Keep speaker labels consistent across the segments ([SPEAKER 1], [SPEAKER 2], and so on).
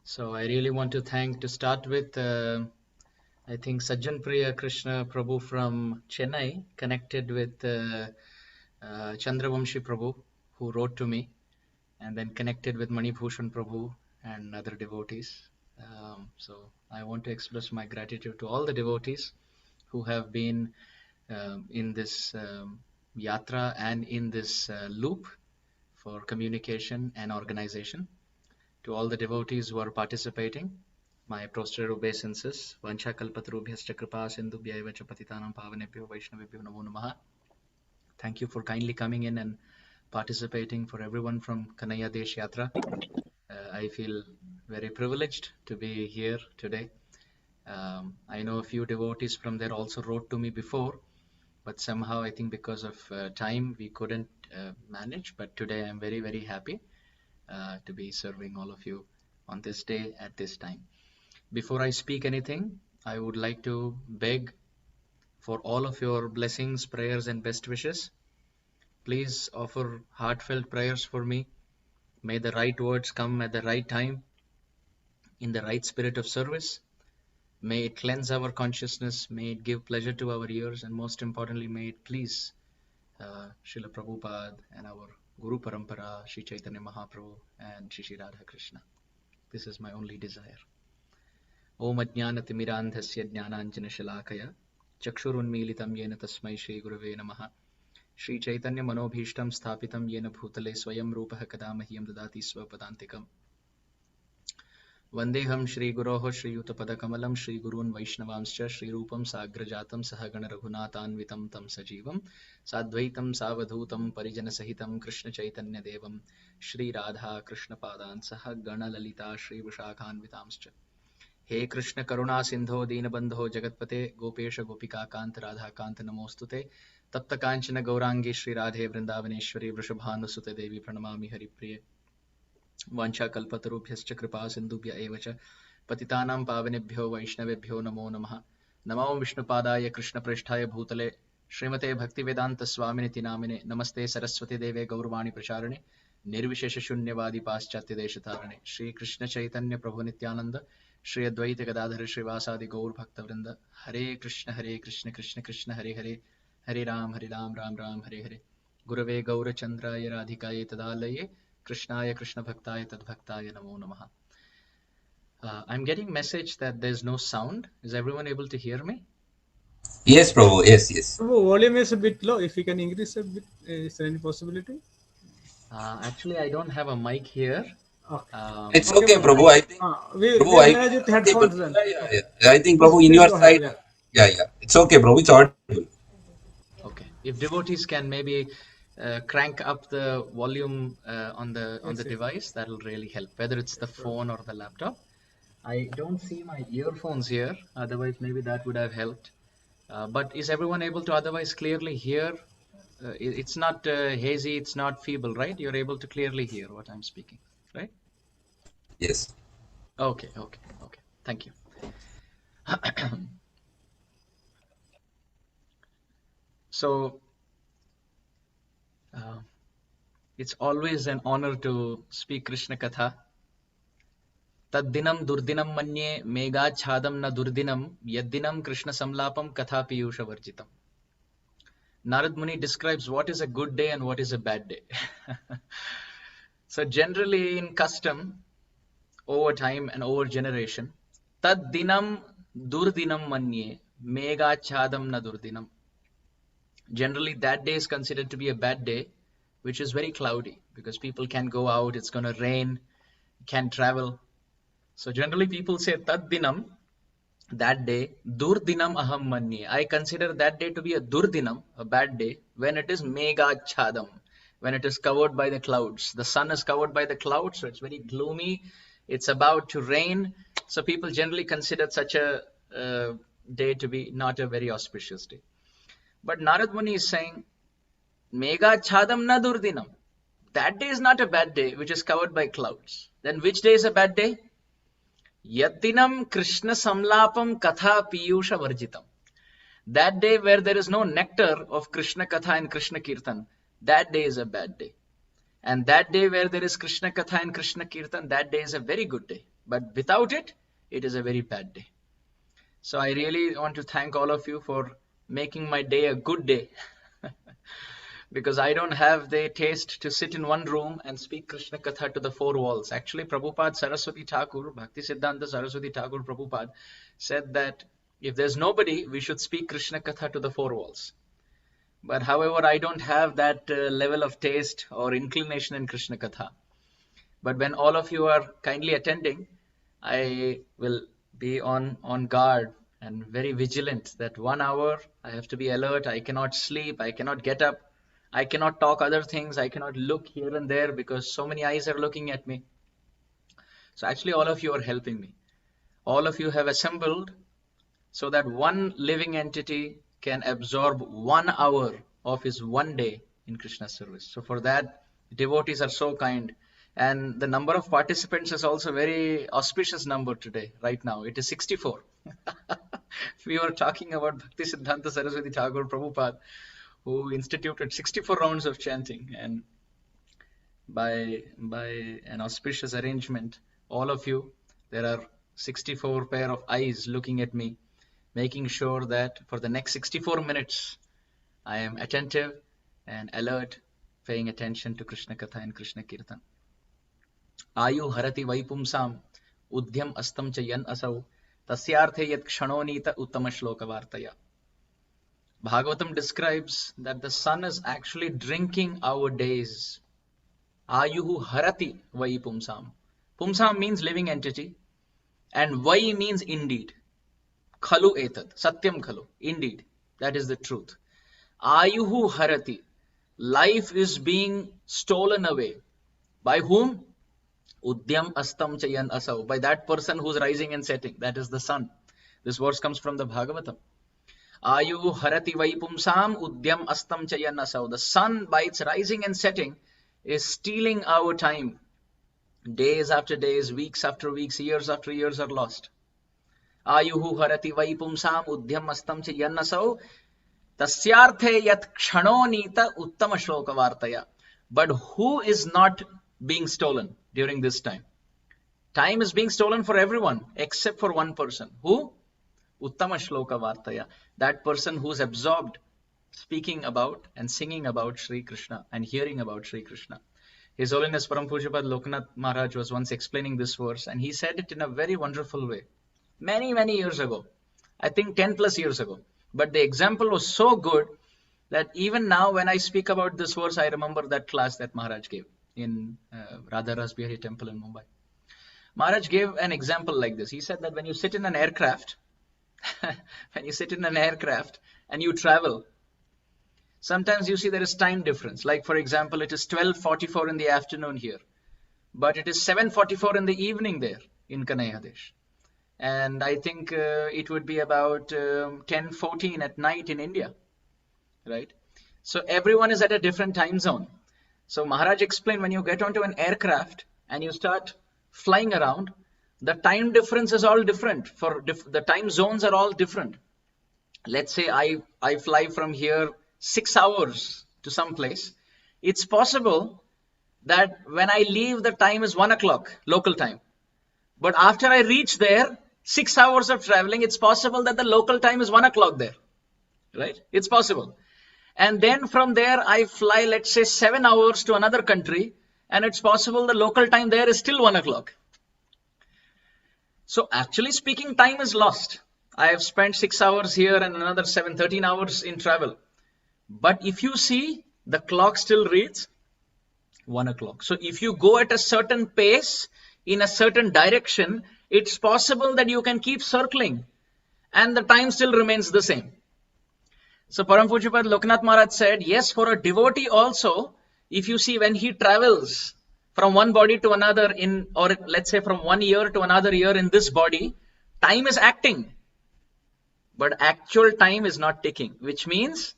[SPEAKER 1] So I really want to thank, to start with, I think Sajjan Priya Krishna Prabhu from Chennai connected with Chandravamshi Prabhu, who wrote to me, and then connected with Mani Bhushan Prabhu and other devotees. So I want to express my gratitude to all the devotees who have been in this yatra and in this loop for communication and organization. To all the devotees who are participating, my prostrate obeisances. Vancha kalpatarubhyascha kripa sindhubhyaiva cha patitanam pavanebhyo vaishnavibhyo namo namaha. Thank you for kindly coming in and participating. For everyone from Kanaya Desh Yatra, I feel very privileged to be here today. I know a few devotees from there also wrote to me before, but somehow I think because of time we couldn't manage. But today I'm very, very happy to be serving all of you on this day at this time. Before I speak anything, I would like to beg for all of your blessings, prayers, and best wishes. Please offer heartfelt prayers for me. May the right words come at the right time, in the right spirit of service. May it cleanse our consciousness. May it give pleasure to our ears. And most importantly, may it please Srila Prabhupada and our Guru Parampara, Sri Chaitanya Mahaprabhu and Shri Radha Krishna. This is my only desire. Om Ajnanatimirandhasya Jnananjanashalakaya Chakshurunmilitam Yena Tasmai Shri Gurave Namaha Shri Chaitanya Manobhishtam Sthapitam Yena Bhutale Swayam Rupaha Kada Mahyam Dadati Swapadantikam Vandeham Shri Guroho Shri Yutapadakamalam Shri Gurun Vaishnavamscha Shri Rupam Sagrajatam Sahagana Raghunathanvitam Tam Sajivam Sadvaitam Savadhutam Parijana Sahitam Krishna Chaitanya Devam Shri Radha Krishna Padan Sahagana Lalita Shri Vishakhanvitamscha हे कृष्ण करुणा सिंधो दीनबंधो जगतपते गोपेश गोपिका कांत राधा कांत नमोस्तुते तप्त कांचन गौरांगी श्री राधे वृंदावनेश्वरी वृषभानुसुते देवी प्रणमामि हरिप्रिये वांछा कल्पतरुभ्यश्च कृपा सिंधुभ्य एव च पतितानां पावनेभ्यो वैष्णवेभ्यो नमो नमः नमो विष्णुपादाय कृष्णप्रेष्ठाय भूतले श्रीमते भक्तिवेदांत स्वामिनिति नामिने नमस्ते सरस्वती देवे गौरवाणी प्रचारिणे निर्विशेष शून्यवादी पाश्चात्य देशतारिणे श्री कृष्ण चैतन्य प्रभु नित्यानंद श्री अद्वैत गदाधर श्रीवासादि गौर भक्तवृंद हरे कृष्ण कृष्ण कृष्ण हरे हरे हरे राम राम राम हरे हरे गुरवे गौरचंद्राय राधिकाय तदालये कृष्णाय कृष्ण भक्ताय तद्भक्ताय नमो नमः. I'm getting message that there's no sound. Is everyone able to hear me?
[SPEAKER 2] Yes, Prabhu. Yes, yes.
[SPEAKER 3] Prabhu, volume is a bit low. If you can increase a bit, is there any possibility?
[SPEAKER 1] Actually, I don't have a mic here.
[SPEAKER 3] Okay.
[SPEAKER 2] It's
[SPEAKER 3] Okay,
[SPEAKER 2] okay,
[SPEAKER 3] Prabhu.
[SPEAKER 2] Prabhu. I think, Prabhu,
[SPEAKER 3] We'll
[SPEAKER 2] I
[SPEAKER 3] manage with
[SPEAKER 2] not able
[SPEAKER 3] headphones
[SPEAKER 2] to.
[SPEAKER 3] then.
[SPEAKER 2] Yeah, yeah,
[SPEAKER 3] Okay.
[SPEAKER 2] yeah. I think, Prabhu, in
[SPEAKER 3] Please
[SPEAKER 2] your
[SPEAKER 3] go ahead.
[SPEAKER 2] side.
[SPEAKER 3] Yeah.
[SPEAKER 2] Yeah, yeah. It's okay, Prabhu. It's audible.
[SPEAKER 1] Okay. If devotees can maybe crank up the volume on the
[SPEAKER 3] Yes, yes.
[SPEAKER 1] device, that'll really help. Whether it's the
[SPEAKER 3] Sure.
[SPEAKER 1] phone or the laptop. I don't see my earphones here. Otherwise, maybe that would have helped. But is everyone able to otherwise clearly hear? It's not hazy. It's not feeble, right? You're able to clearly hear what I'm speaking, right?
[SPEAKER 2] Yes.
[SPEAKER 1] Okay. Okay. Okay. Thank you. So uh, it's always an honor to speak Krishna Katha. Taddinam durdinam manye megachhadam na durdinam yaddinam Krishna samlapam katha piyusha varjitam. Narad Muni describes what is a good day and what is a bad day. So generally in custom, over time and over generation, taddinam durdinam manye megachhadam na durdinam. Generally that day is considered to be a bad day, which is very cloudy because people can go out, it's going to rain, can travel. So generally people say taddinam, that day, durdinam aham manye. I consider that day to be a durdinam, a bad day, when it is mega chadam, when it is covered by the clouds. The sun is covered by the clouds, so it's very gloomy. It's about to rain. So people generally consider such a day to be not a very auspicious day. But Narad Muni is saying, mega chadam na durdinam. That day is not a bad day, which is covered by clouds. Then which day is a bad day? Yaddinam Krishna Samlapam Katha Piyusha Varjitam. That day where there is no nectar of Krishna Katha and Krishna Kirtan, that day is a bad day. And that day where there is Krishna Katha and Krishna Kirtan, that day is a very good day. But without it, it is a very bad day. So I really want to thank all of you for making my day a good day. Because I don't have the taste to sit in one room and speak Krishna Katha to the four walls. Actually, Prabhupada Saraswati Thakur, Bhakti Siddhanta Saraswati Thakur Prabhupada said that if there's nobody, we should speak Krishna Katha to the four walls. But however, I don't have that level of taste or inclination in Krishna Katha. But when all of you are kindly attending, I will be on guard and very vigilant that 1 hour I have to be alert. I cannot sleep. I cannot get up. I cannot talk other things. I cannot look here and there because so many eyes are looking at me. So actually all of you are helping me. All of you have assembled so that one living entity can absorb 1 hour of his one day in Krishna service. So for that, devotees are so kind. And the number of participants is also very auspicious number today, right now. It is 64. We were talking about Bhakti Siddhanta Saraswati Thakur Prabhupada, who instituted 64 rounds of chanting. And by an auspicious arrangement, all of you, there are 64 pair of eyes looking at me, making sure that for the next 64 minutes, I am attentive and alert, paying attention to Krishna Katha and Krishna Kirtan. Ayu harati vaipumsam udhyam astam cha yan asau tasyarthe yat kshanonita uttama shloka vartaya. Bhagavatam describes that the sun is actually drinking our days. Ayuhu harati vaipumsam. Pumsam means living entity and vai means indeed. Khalu etad, satyam khalu, indeed, that is the truth. Ayuhu harati, life is being stolen away. By whom? Udyam astam chayan asau, by that person who's rising and setting, that is the sun. This verse comes from the Bhagavatam. Ayuhu harati vaipumsam udyam astam chayan asau. The sun by its rising and setting is stealing our time. Days after days, weeks after weeks, years after years are lost. Ayuhu harati vaipumsam udyam astam chayan asau tasyarthe yat kshanonita uttama shloka vartaya. But who is not being stolen during this time? Time is being stolen for everyone except for one person. Who? Uttama shloka vartaya. That person who's absorbed speaking about and singing about Sri Krishna and hearing about Sri Krishna. His Holiness Param Pujyapad Lokanath Maharaj was once explaining this verse and he said it in a very wonderful way. Many years ago. I think 10 plus years ago. But the example was so good that even now when I speak about this verse, I remember that class that Maharaj gave in Radha Ras Bihari Temple in Mumbai. Maharaj gave an example like this. He said that when you sit in an aircraft, and you travel, sometimes you see there is time difference. Like for example, it is 12:44 in the afternoon here, but it is 7:44 in the evening there in Kanaiyadesh. And I think it would be about 10:14 at night in India, right? So everyone is at a different time zone. So Maharaj explained when you get onto an aircraft and you start flying around, the time difference is all different. The time zones are all different. Let's say I fly from here 6 hours to some place. It's possible that when I leave, the time is 1 o'clock local time. But after I reach there, 6 hours of traveling, it's possible that the local time is 1 o'clock there, right? It's possible. And then from there, I fly, let's say 7 hours to another country, and it's possible the local time there is still 1 o'clock. So actually speaking, time is lost. I have spent 6 hours here and another 13 hours in travel. But if you see, the clock still reads 1 o'clock. So if you go at a certain pace, in a certain direction, it's possible that you can keep circling and the time still remains the same. So Param Pujyapad Lokanath Maharaj said, yes, for a devotee also, if you see when he travels from one body to another or let's say from 1 year to another year in this body, time is acting. But actual time is not ticking, which means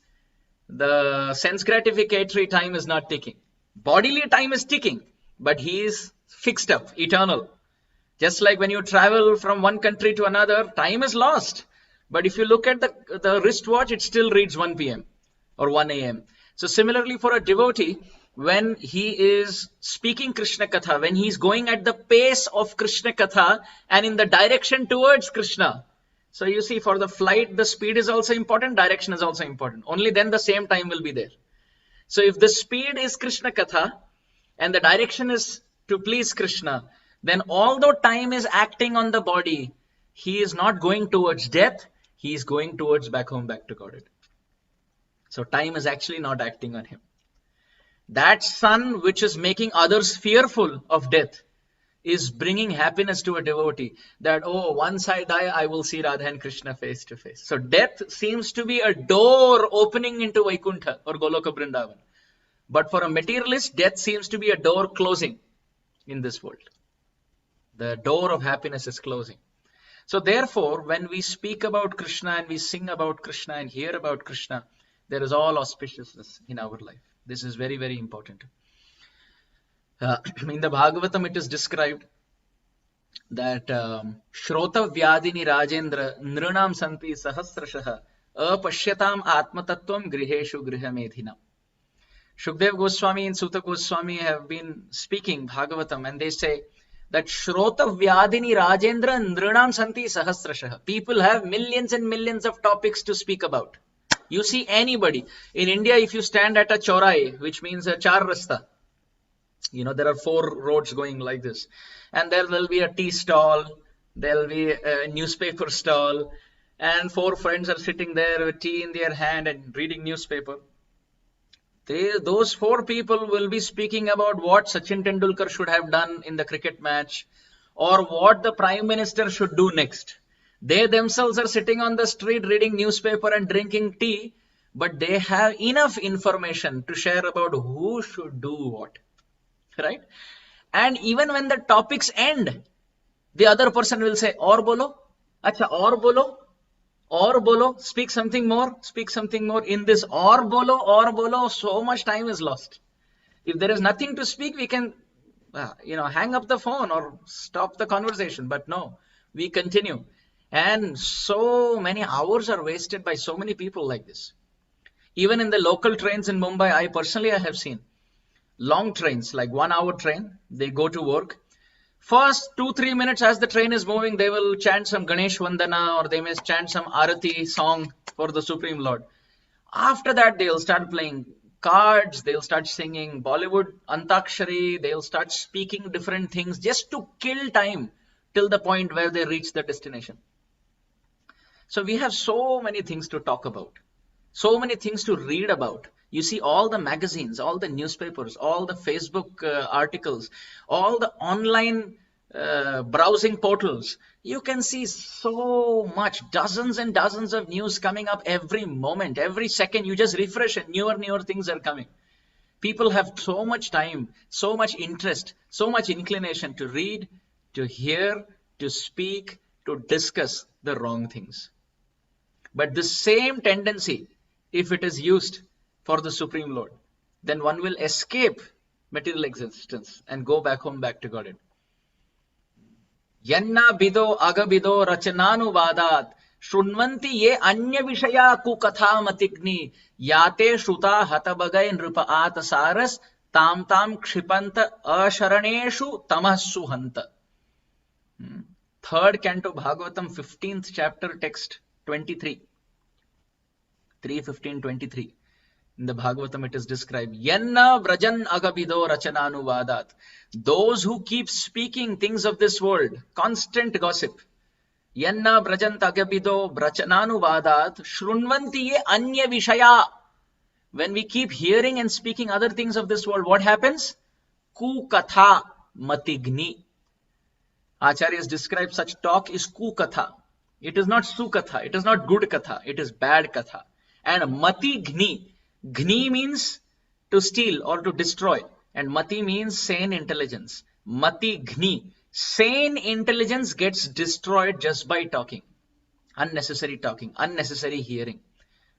[SPEAKER 1] the sense gratificatory time is not ticking. Bodily time is ticking, but he is fixed up, eternal. Just like when you travel from one country to another, time is lost. But if you look at the wristwatch, it still reads 1 p.m. or 1 a.m. So similarly for a devotee, when he is speaking Krishna Katha, when he is going at the pace of Krishna Katha and in the direction towards Krishna. So you see, for the flight, the speed is also important, direction is also important. Only then the same time will be there. So if the speed is Krishna Katha and the direction is to please Krishna, then although time is acting on the body, he is not going towards death, he is going towards back home, back to Godhead. So time is actually not acting on him. That sun which is making others fearful of death is bringing happiness to a devotee, that, oh, once I die, I will see Radha and Krishna face to face. So death seems to be a door opening into Vaikuntha or Goloka Vrindavan. But for a materialist, death seems to be a door closing in this world. The door of happiness is closing. So therefore, when we speak about Krishna and we sing about Krishna and hear about Krishna, there is all auspiciousness in our life. This is very, very important. In the Bhagavatam, it is described that Shrota Vyadini Rajendra Nrunam Santi Sahasrashaha Apashyatam Atmatattvam Griheshu Grihamedhina. Shukdev Goswami and Sutta Goswami have been speaking Bhagavatam, and they say that Shrota Vyadini Rajendra Nrunam Santi Sahasrashaha. People have millions and millions of topics to speak about. You see anybody. In India, if you stand at a chaurai, which means a char rasta, there are 4 roads going like this. And there will be a tea stall, there will be a newspaper stall, and 4 friends are sitting there with tea in their hand and reading newspaper. Those 4 people will be speaking about what Sachin Tendulkar should have done in the cricket match, or what the Prime Minister should do next. They themselves are sitting on the street reading newspaper and drinking tea, but they have enough information to share about who should do what. Right? And even when the topics end, the other person will say, Aur bolo? Acha, aur bolo, speak something more. In this aur bolo, so much time is lost. If there is nothing to speak, we can, hang up the phone or stop the conversation. But no, we continue. And so many hours are wasted by so many people like this. Even in the local trains in Mumbai, I have seen long trains, like 1 hour train, they go to work. First 2-3 minutes as the train is moving, they will chant some Ganesh Vandana, or they may chant some Arati song for the Supreme Lord. After that, they'll start playing cards, they'll start singing Bollywood Antakshari, they'll start speaking different things just to kill time till the point where they reach the destination. So we have so many things to talk about, so many things to read about. You see all the magazines, all the newspapers, all the Facebook articles, all the online browsing portals. You can see so much, dozens and dozens of news coming up every moment, every second. You just refresh and newer things are coming. People have so much time, so much interest, so much inclination to read, to hear, to speak, to discuss the wrong things. But the same tendency, if it is used for the Supreme Lord, then one will escape material existence and go back home, back to Godhead. Yanna bido agabido rachananu vadat shrunvanti ye anya vishaya kukatha matigni yate shruta hatabagai nrupa atasaras tam kshipanta asharaneshu tamassu hanta. 3rd canto Bhagavatam, 15th chapter, text 23. 3:15-23. In the Bhagavatam it is described, Yanna vrajan agabido rachananu vadat. Those who keep speaking things of this world, constant gossip. Yanna vrajant agabido rachananu vadat shrunvanti ye anya vishaya. When we keep hearing and speaking other things of this world, what happens? Kukatha matigni. Acharyas describe such talk is kukatha. It is not sukatha. It is not good katha. It is bad katha. And mati ghni. Ghni means to steal or to destroy. And mati means sane intelligence. Mati ghni. Sane intelligence gets destroyed just by talking. Unnecessary talking. Unnecessary hearing.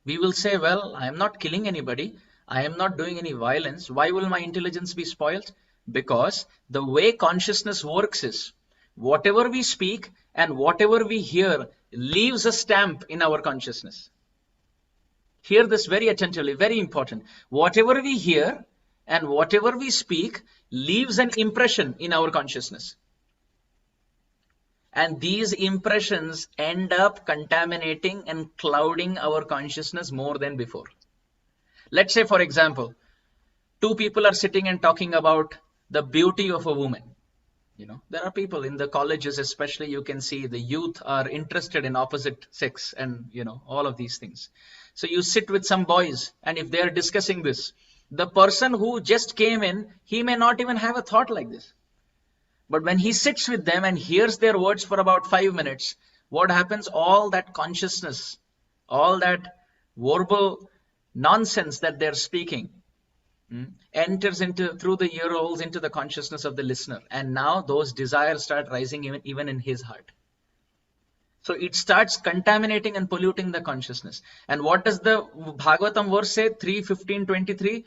[SPEAKER 1] We will say, well, I am not killing anybody. I am not doing any violence. Why will my intelligence be spoiled? Because the way consciousness works is, whatever we speak and whatever we hear leaves a stamp in our consciousness. Hear this very attentively, very important. Whatever we hear and whatever we speak leaves an impression in our consciousness. And these impressions end up contaminating and clouding our consciousness more than before. Let's say, for example, two people are sitting and talking about the beauty of a woman. There are people in the colleges, especially, you can see the youth are interested in opposite sex and, all of these things. So you sit with some boys, and if they are discussing this, the person who just came in, he may not even have a thought like this. But when he sits with them and hears their words for about 5 minutes, what happens? All that consciousness, all that verbal nonsense that they're speaking enters through the ear holes into the consciousness of the listener. And now those desires start rising even in his heart. So it starts contaminating and polluting the consciousness. And what does the Bhagavatam verse say? 3:15-23.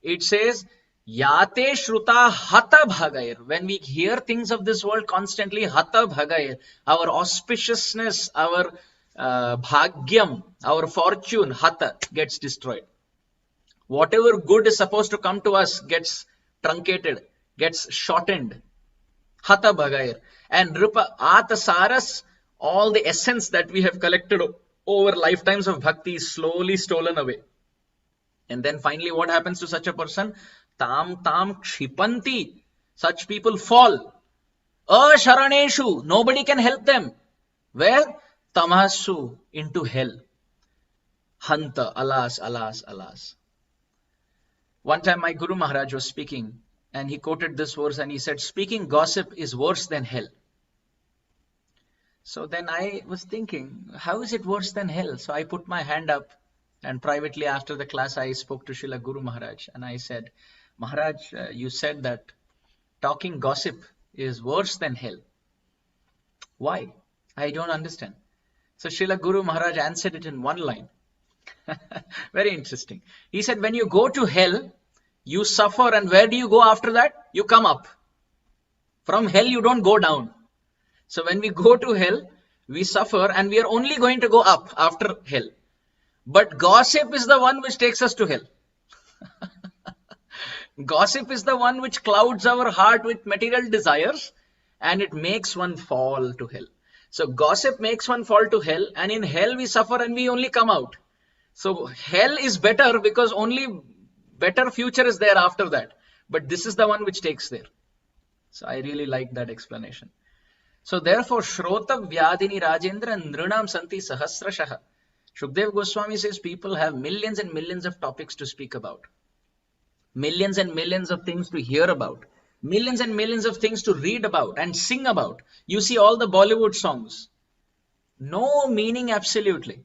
[SPEAKER 1] It says, Yate shruta hata bhagair. When we hear things of this world constantly, hata bhagair, our auspiciousness, our bhagyam, our fortune, hata, gets destroyed. Whatever good is supposed to come to us gets truncated, gets shortened. Hata bhagair. And Rupa atasaras, all the essence that we have collected over lifetimes of bhakti is slowly stolen away. And then finally what happens to such a person? Tam kshipanti. Such people fall. Asharaneshu. Nobody can help them. Where? Tamasu. Into hell. Hanta. Alas, alas, alas. One time my Guru Maharaj was speaking and he quoted this verse and he said, speaking gossip is worse than hell. So then I was thinking, how is it worse than hell? So I put my hand up and privately after the class I spoke to Srila Guru Maharaj and I said, Maharaj, you said that talking gossip is worse than hell. Why? I don't understand. So Srila Guru Maharaj answered it in one line. Very interesting. He said, when you go to hell, you suffer, and where do you go after that? You come up. From hell, you don't go down. So when we go to hell, we suffer, and we are only going to go up after hell. But gossip is the one which takes us to hell. Gossip is the one which clouds our heart with material desires, and it makes one fall to hell. So gossip makes one fall to hell, and in hell we suffer and we only come out. So hell is better because only better future is there after that. But this is the one which takes there. So I really like that explanation. So therefore, Shrota Vyadini Rajendra Nrinam Santi Sahasrashaha. Shukdev Goswami says people have millions and millions of topics to speak about. Millions and millions of things to hear about. Millions and millions of things to read about and sing about. You see all the Bollywood songs. No meaning absolutely.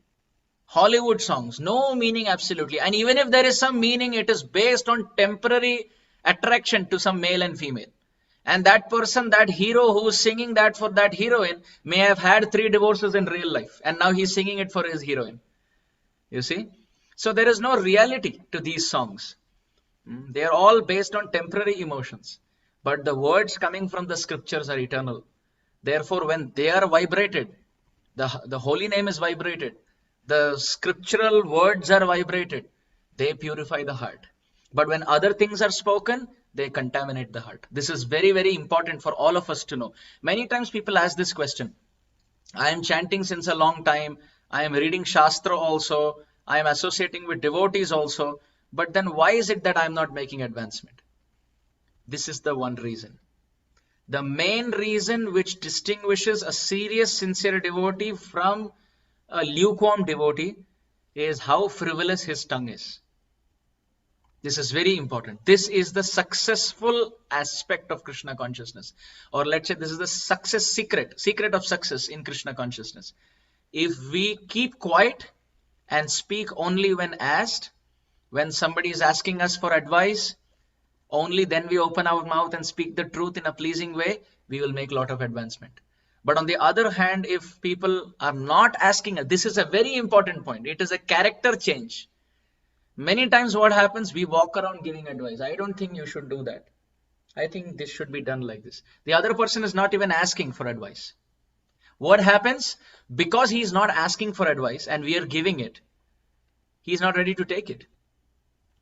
[SPEAKER 1] Hollywood songs, no meaning absolutely. And even if there is some meaning, it is based on temporary attraction to some male and female. And that person, that hero who is singing that for that heroine may have had 3 divorces in real life. And now he's singing it for his heroine. You see? So there is no reality to these songs. They are all based on temporary emotions. But the words coming from the scriptures are eternal. Therefore, when they are vibrated, the holy name is vibrated. The scriptural words are vibrated. They purify the heart. But when other things are spoken, they contaminate the heart. This is very, very important for all of us to know. Many times people ask this question. I am chanting since a long time. I am reading Shastra also. I am associating with devotees also. But then why is it that I am not making advancement? This is the one reason. The main reason which distinguishes a serious, sincere devotee from a lukewarm devotee is how frivolous his tongue is. This is very important. This is the successful aspect of Krishna consciousness. Or let's say this is the success secret of success in Krishna consciousness. If we keep quiet and speak only when asked, when somebody is asking us for advice, only then we open our mouth and speak the truth in a pleasing way, we will make a lot of advancement. But on the other hand, if people are not asking us, this is a very important point. It is a character change. Many times what happens, we walk around giving advice. I don't think you should do that. I think this should be done like this. The other person is not even asking for advice. What happens? Because he is not asking for advice and we are giving it, he is not ready to take it.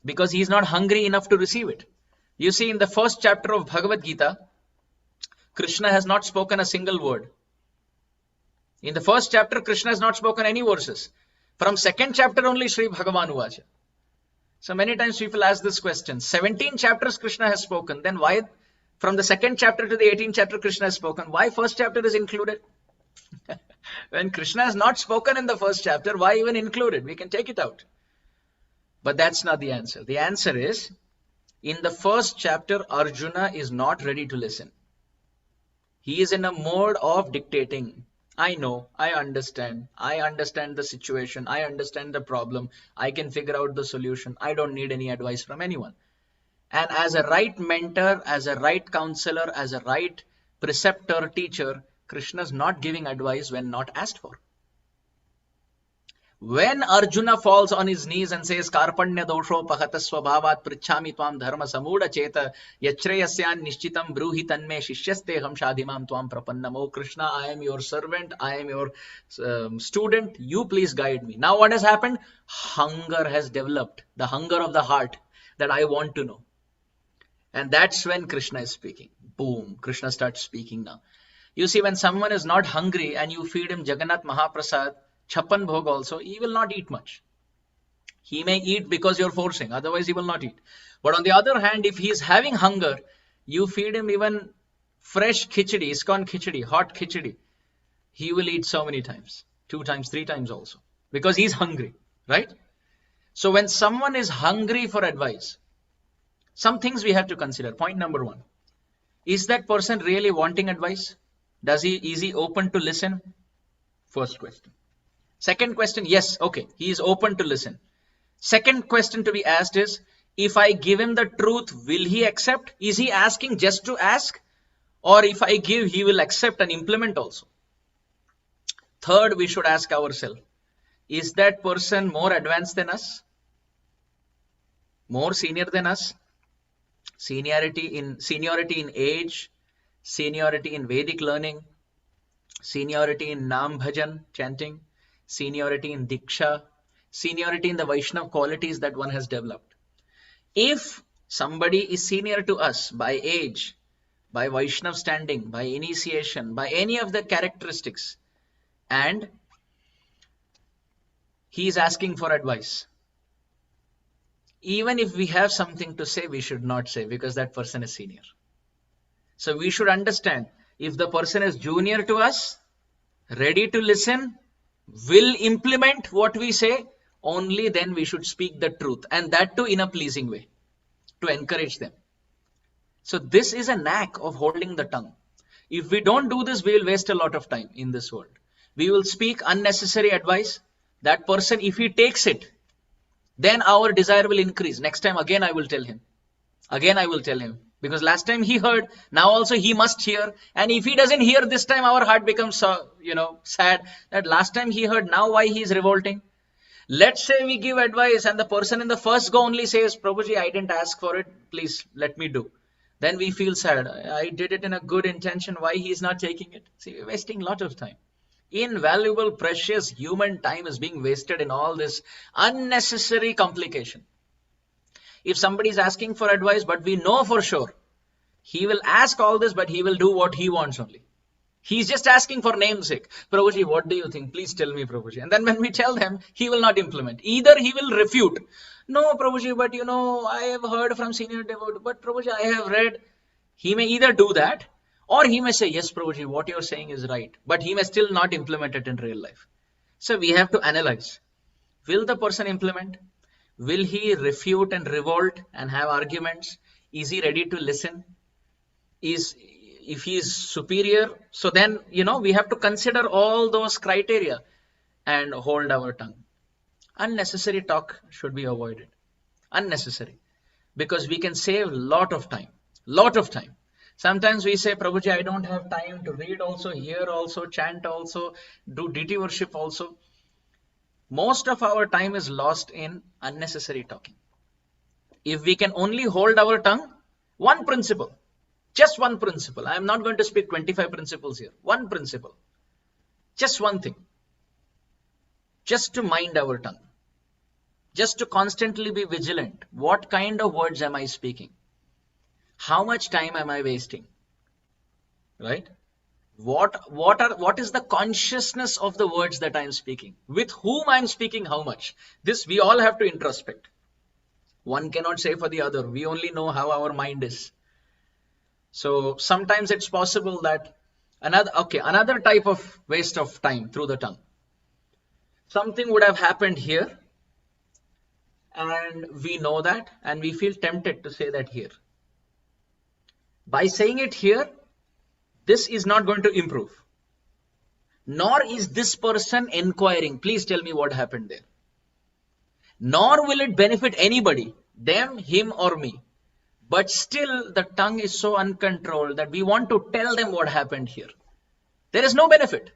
[SPEAKER 1] Because he is not hungry enough to receive it. You see, in the first chapter of Bhagavad Gita, Krishna has not spoken a single word. In the first chapter, Krishna has not spoken any verses. From second chapter only, Sri Bhagavan Uvacha. So many times people ask this question. 17 chapters Krishna has spoken. Then why from the second chapter to the 18th chapter Krishna has spoken? Why first chapter is included? When Krishna has not spoken in the first chapter, why even include it? We can take it out. But that's not the answer. The answer is, in the first chapter, Arjuna is not ready to listen. He is in a mode of dictating. I know, I understand the situation, I understand the problem, I can figure out the solution, I don't need any advice from anyone. And as a right mentor, as a right counselor, as a right preceptor, teacher, Krishna is not giving advice when not asked for. When Arjuna falls on his knees and says, Karpanya dosho pahata swabhavat prichhami tvam dharma samuda cheta yachreyasyan nishchitam bruhi tanme shishyasteham shadhimam tvam prapannam. Oh Krishna, I am your servant, I am your student, you please guide me. Now what has happened? Hunger has developed, the hunger of the heart that I want to know. And that's when Krishna is speaking. Boom, Krishna starts speaking now. You see, when someone is not hungry and you feed him Jagannath Mahaprasad, Chappan Bhog also, he will not eat much. He may eat because you're forcing, otherwise he will not eat. But on the other hand, if he is having hunger, you feed him even fresh khichdi, ISKCON khichdi, hot khichdi, he will eat so many times, 2 times, 3 times also, because he's hungry, right? So when someone is hungry for advice, some things we have to consider. Point number 1, is that person really wanting advice? Is he open to listen? First question. Second question, yes, okay, he is open to listen. Second question to be asked is, if I give him the truth, will he accept? Is he asking just to ask? Or if I give, he will accept and implement also? Third, we should ask ourselves, is that person more advanced than us? More senior than us? Seniority in age, seniority in Vedic learning, seniority in Nam Bhajan, chanting, seniority in Diksha, seniority in the Vaishnav qualities that one has developed. If somebody is senior to us by age, by Vaishnav standing, by initiation, by any of the characteristics, and he is asking for advice, even if we have something to say, we should not say, because that person is senior. So we should understand, if the person is junior to us, ready to listen, will implement what we say, only then we should speak the truth, and that too in a pleasing way, to encourage them. So this is a knack of holding the tongue. If we don't do this, we will waste a lot of time in this world. We will speak unnecessary advice. That person, if he takes it, then our desire will increase. Next time again I will tell him. Again I will tell him. Because last time he heard, now also he must hear. And if he doesn't hear this time, our heart becomes sad. That last time he heard, now why he is revolting? Let's say we give advice and the person in the first go only says, Prabhuji, I didn't ask for it. Please let me do. Then we feel sad. I did it in a good intention. Why he is not taking it? See, we're wasting a lot of time. Invaluable, precious human time is being wasted in all this unnecessary complication. If somebody is asking for advice, but we know for sure, he will ask all this, but he will do what he wants only. He's just asking for namesake. Prabhuji, what do you think? Please tell me, Prabhuji. And then when we tell him, he will not implement. Either he will refute. No, Prabhuji, but I have heard from senior devotee. But Prabhuji, I have read. He may either do that, or he may say, yes, Prabhuji, what you're saying is right. But he may still not implement it in real life. So we have to analyze. Will the person implement? Will he refute and revolt and have arguments? Is he ready to listen? If he is superior, so then, we have to consider all those criteria and hold our tongue. Unnecessary talk should be avoided. Unnecessary. Because we can save lot of time. Sometimes we say, Prabhuji, I don't have time to read also, hear also, chant also, do deity worship also. Most of our time is lost in unnecessary talking. If we can only hold our tongue, one principle, just one principle. I am not going to speak 25 principles here. One principle. Just one thing. Just to mind our tongue. Just to constantly be vigilant. What kind of words am I speaking? How much time am I wasting? Right? What is the consciousness of the words that I'm speaking? With whom I'm speaking how much? This we all have to introspect. One cannot say for the other. We only know how our mind is. So sometimes it's possible that another type of waste of time through the tongue. Something would have happened here, and we know that, and we feel tempted to say that here. By saying it here, this is not going to improve. Nor is this person inquiring, please tell me what happened there. Nor will it benefit anybody, them, him, or me. But still, the tongue is so uncontrolled that we want to tell them what happened here. There is no benefit.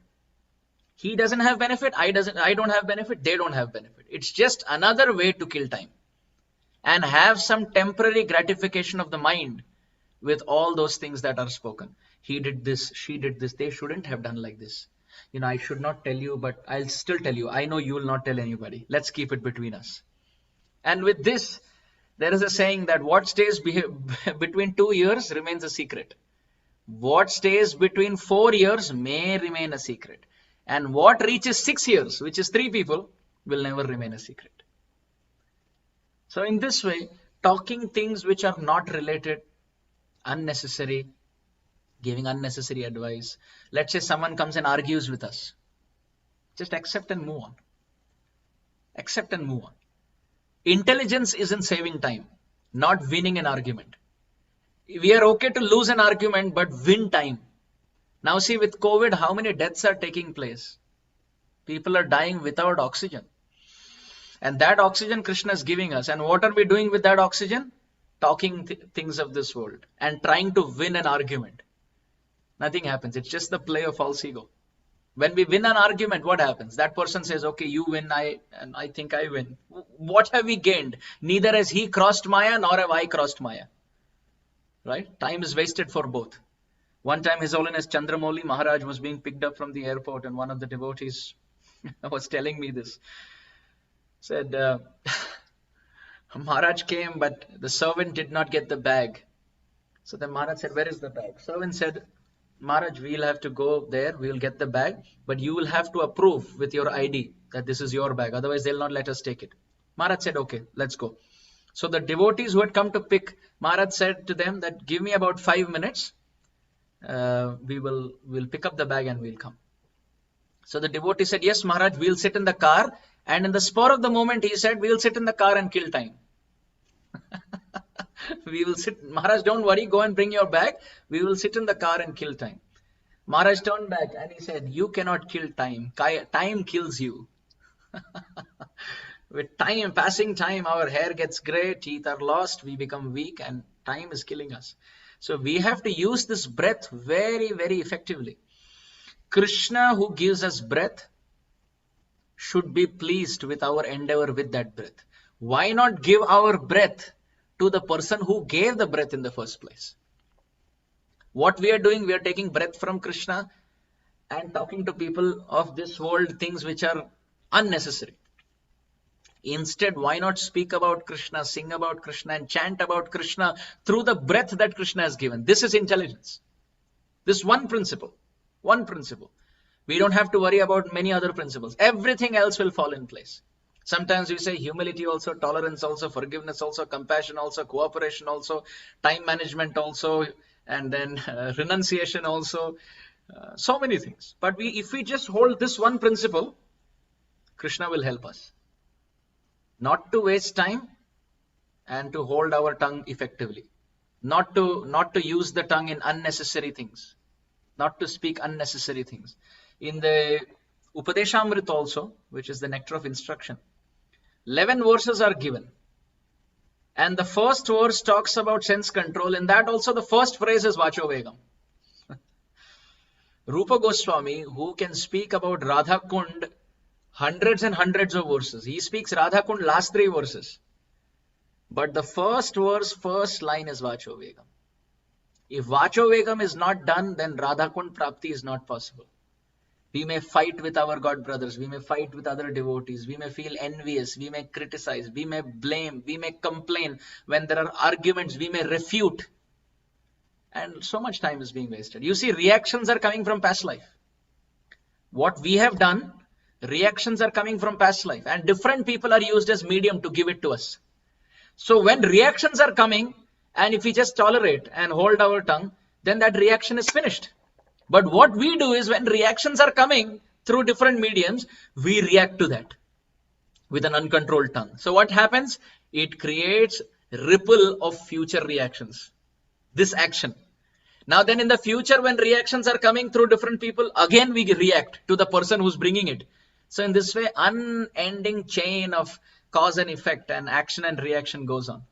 [SPEAKER 1] He doesn't have benefit, I don't have benefit, they don't have benefit. It's just another way to kill time and have some temporary gratification of the mind with all those things that are spoken. He did this, she did this, they shouldn't have done like this. I should not tell you, but I'll still tell you. I know you will not tell anybody. Let's keep it between us. And with this, there is a saying that what stays between 2 years remains a secret. What stays between 4 years may remain a secret. And what reaches 6 years, which is 3 people, will never remain a secret. So in this way, talking things which are not related, unnecessary, giving unnecessary advice. Let's say someone comes and argues with us. Just accept and move on. Accept and move on. Intelligence is in saving time, not winning an argument. We are okay to lose an argument, but win time. Now see, with COVID, how many deaths are taking place? People are dying without oxygen. And that oxygen Krishna is giving us. And what are we doing with that oxygen? Talking things of this world and trying to win an argument. Nothing happens. It's just the play of false ego. When we win an argument, what happens? That person says, okay, you win, and I think I win. What have we gained? Neither has he crossed Maya, nor have I crossed Maya. Right? Time is wasted for both. One time His Holiness Chandramouli Maharaj was being picked up from the airport, and one of the devotees was telling me this. Said, Maharaj came, but the servant did not get the bag. So then Maharaj said, where is the bag? Servant said, Maharaj, we'll have to go there, we'll get the bag, but you will have to approve with your ID that this is your bag, otherwise they'll not let us take it. Maharaj said, okay, let's go. So the devotees who had come to pick, Maharaj said to them that give me about 5 minutes, we'll pick up the bag and we'll come. So the devotee said, yes, Maharaj, we'll sit in the car, and in the spur of the moment he said, we'll sit in the car and kill time. We will sit, Maharaj, don't worry, go and bring your bag. We will sit in the car and kill time. Maharaj turned back and he said, you cannot kill time. Time kills you. With time, passing time, our hair gets gray, teeth are lost, we become weak, and time is killing us. So we have to use this breath very, very effectively. Krishna, who gives us breath, should be pleased with our endeavor with that breath. Why not give our breath to the person who gave the breath in the first place? What we are doing, we are taking breath from Krishna and talking to people of this world things which are unnecessary. Instead, why not speak about Krishna, sing about Krishna, and chant about Krishna through the breath that Krishna has given? This is intelligence. This one principle. One principle. We don't have to worry about many other principles. Everything else will fall in place. Sometimes we say humility also, tolerance also, forgiveness also, compassion also, cooperation also, time management also, and then renunciation also. So many things. But if we just hold this one principle, Krishna will help us. Not to waste time and to hold our tongue effectively. Not to use the tongue in unnecessary things. Not to speak unnecessary things. In the Upadeshamrita also, which is the nectar of instruction, 11 verses are given. And the first verse talks about sense control. In that also the first phrase is Vacho Vegam. Rupa Goswami, who can speak about Radha Kund hundreds and hundreds of verses. He speaks Radha Kund last 3 verses. But the first verse, first line is Vacho Vegam. If Vacho Vegam is not done, then Radha Kund Prapti is not possible. We may fight with our God brothers, we may fight with other devotees, we may feel envious, we may criticize, we may blame, we may complain. When there are arguments, we may refute. And so much time is being wasted. You see, reactions are coming from past life. What we have done, reactions are coming from past life, and different people are used as medium to give it to us. So when reactions are coming, and if we just tolerate and hold our tongue, then that reaction is finished. But what we do is, when reactions are coming through different mediums, we react to that with an uncontrolled tongue. So what happens? It creates ripple of future reactions. This action. Now then, in the future, when reactions are coming through different people, again we react to the person who's bringing it. So in this way, unending chain of cause and effect and action and reaction goes on.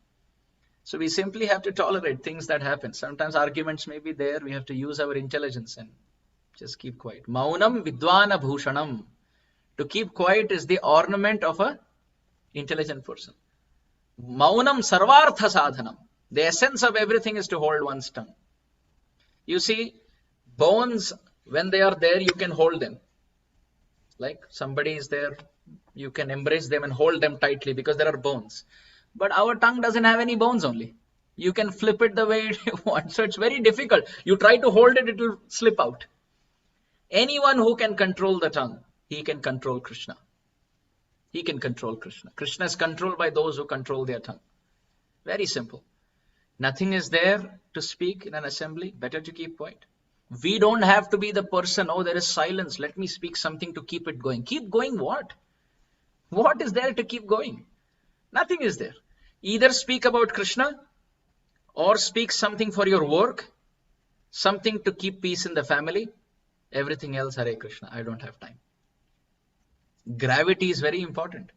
[SPEAKER 1] So we simply have to tolerate things that happen. Sometimes arguments may be there. We have to use our intelligence and just keep quiet. Maunam vidvana bhushanam. To keep quiet is the ornament of a intelligent person. Maunam sarvartha sadhanam. The essence of everything is to hold one's tongue. You see, bones, when they are there, you can hold them. Like somebody is there, you can embrace them and hold them tightly because there are bones. But our tongue doesn't have any bones only. You can flip it the way you want. So it's very difficult. You try to hold it, it will slip out. Anyone who can control the tongue, he can control Krishna. He can control Krishna. Krishna is controlled by those who control their tongue. Very simple. Nothing is there to speak in an assembly. Better to keep quiet. We don't have to be the person, oh, there is silence, let me speak something to keep it going. Keep going what? What is there to keep going? Nothing is there. Either speak about Krishna or speak something for your work, something to keep peace in the family. Everything else, Hare Krishna, I don't have time. Gravity is very important.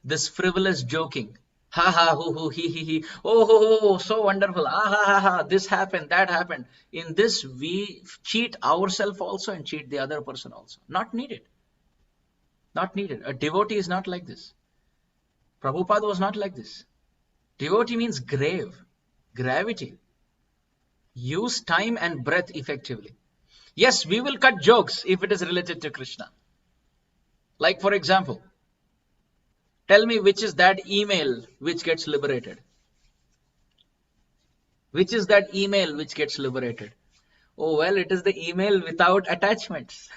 [SPEAKER 1] This frivolous joking, ha ha, hoo, he, oh, so wonderful, ah ha ha ha, this happened, that happened. In this, we cheat ourselves also and cheat the other person also. Not needed. Not needed. A devotee is not like this. Prabhupada was not like this. Devotee means grave, gravity. Use time and breath effectively. Yes, we will cut jokes if it is related to Krishna. Like for example, tell me which is that email which gets liberated. Which is that email which gets liberated? Oh, well, it is the email without attachments.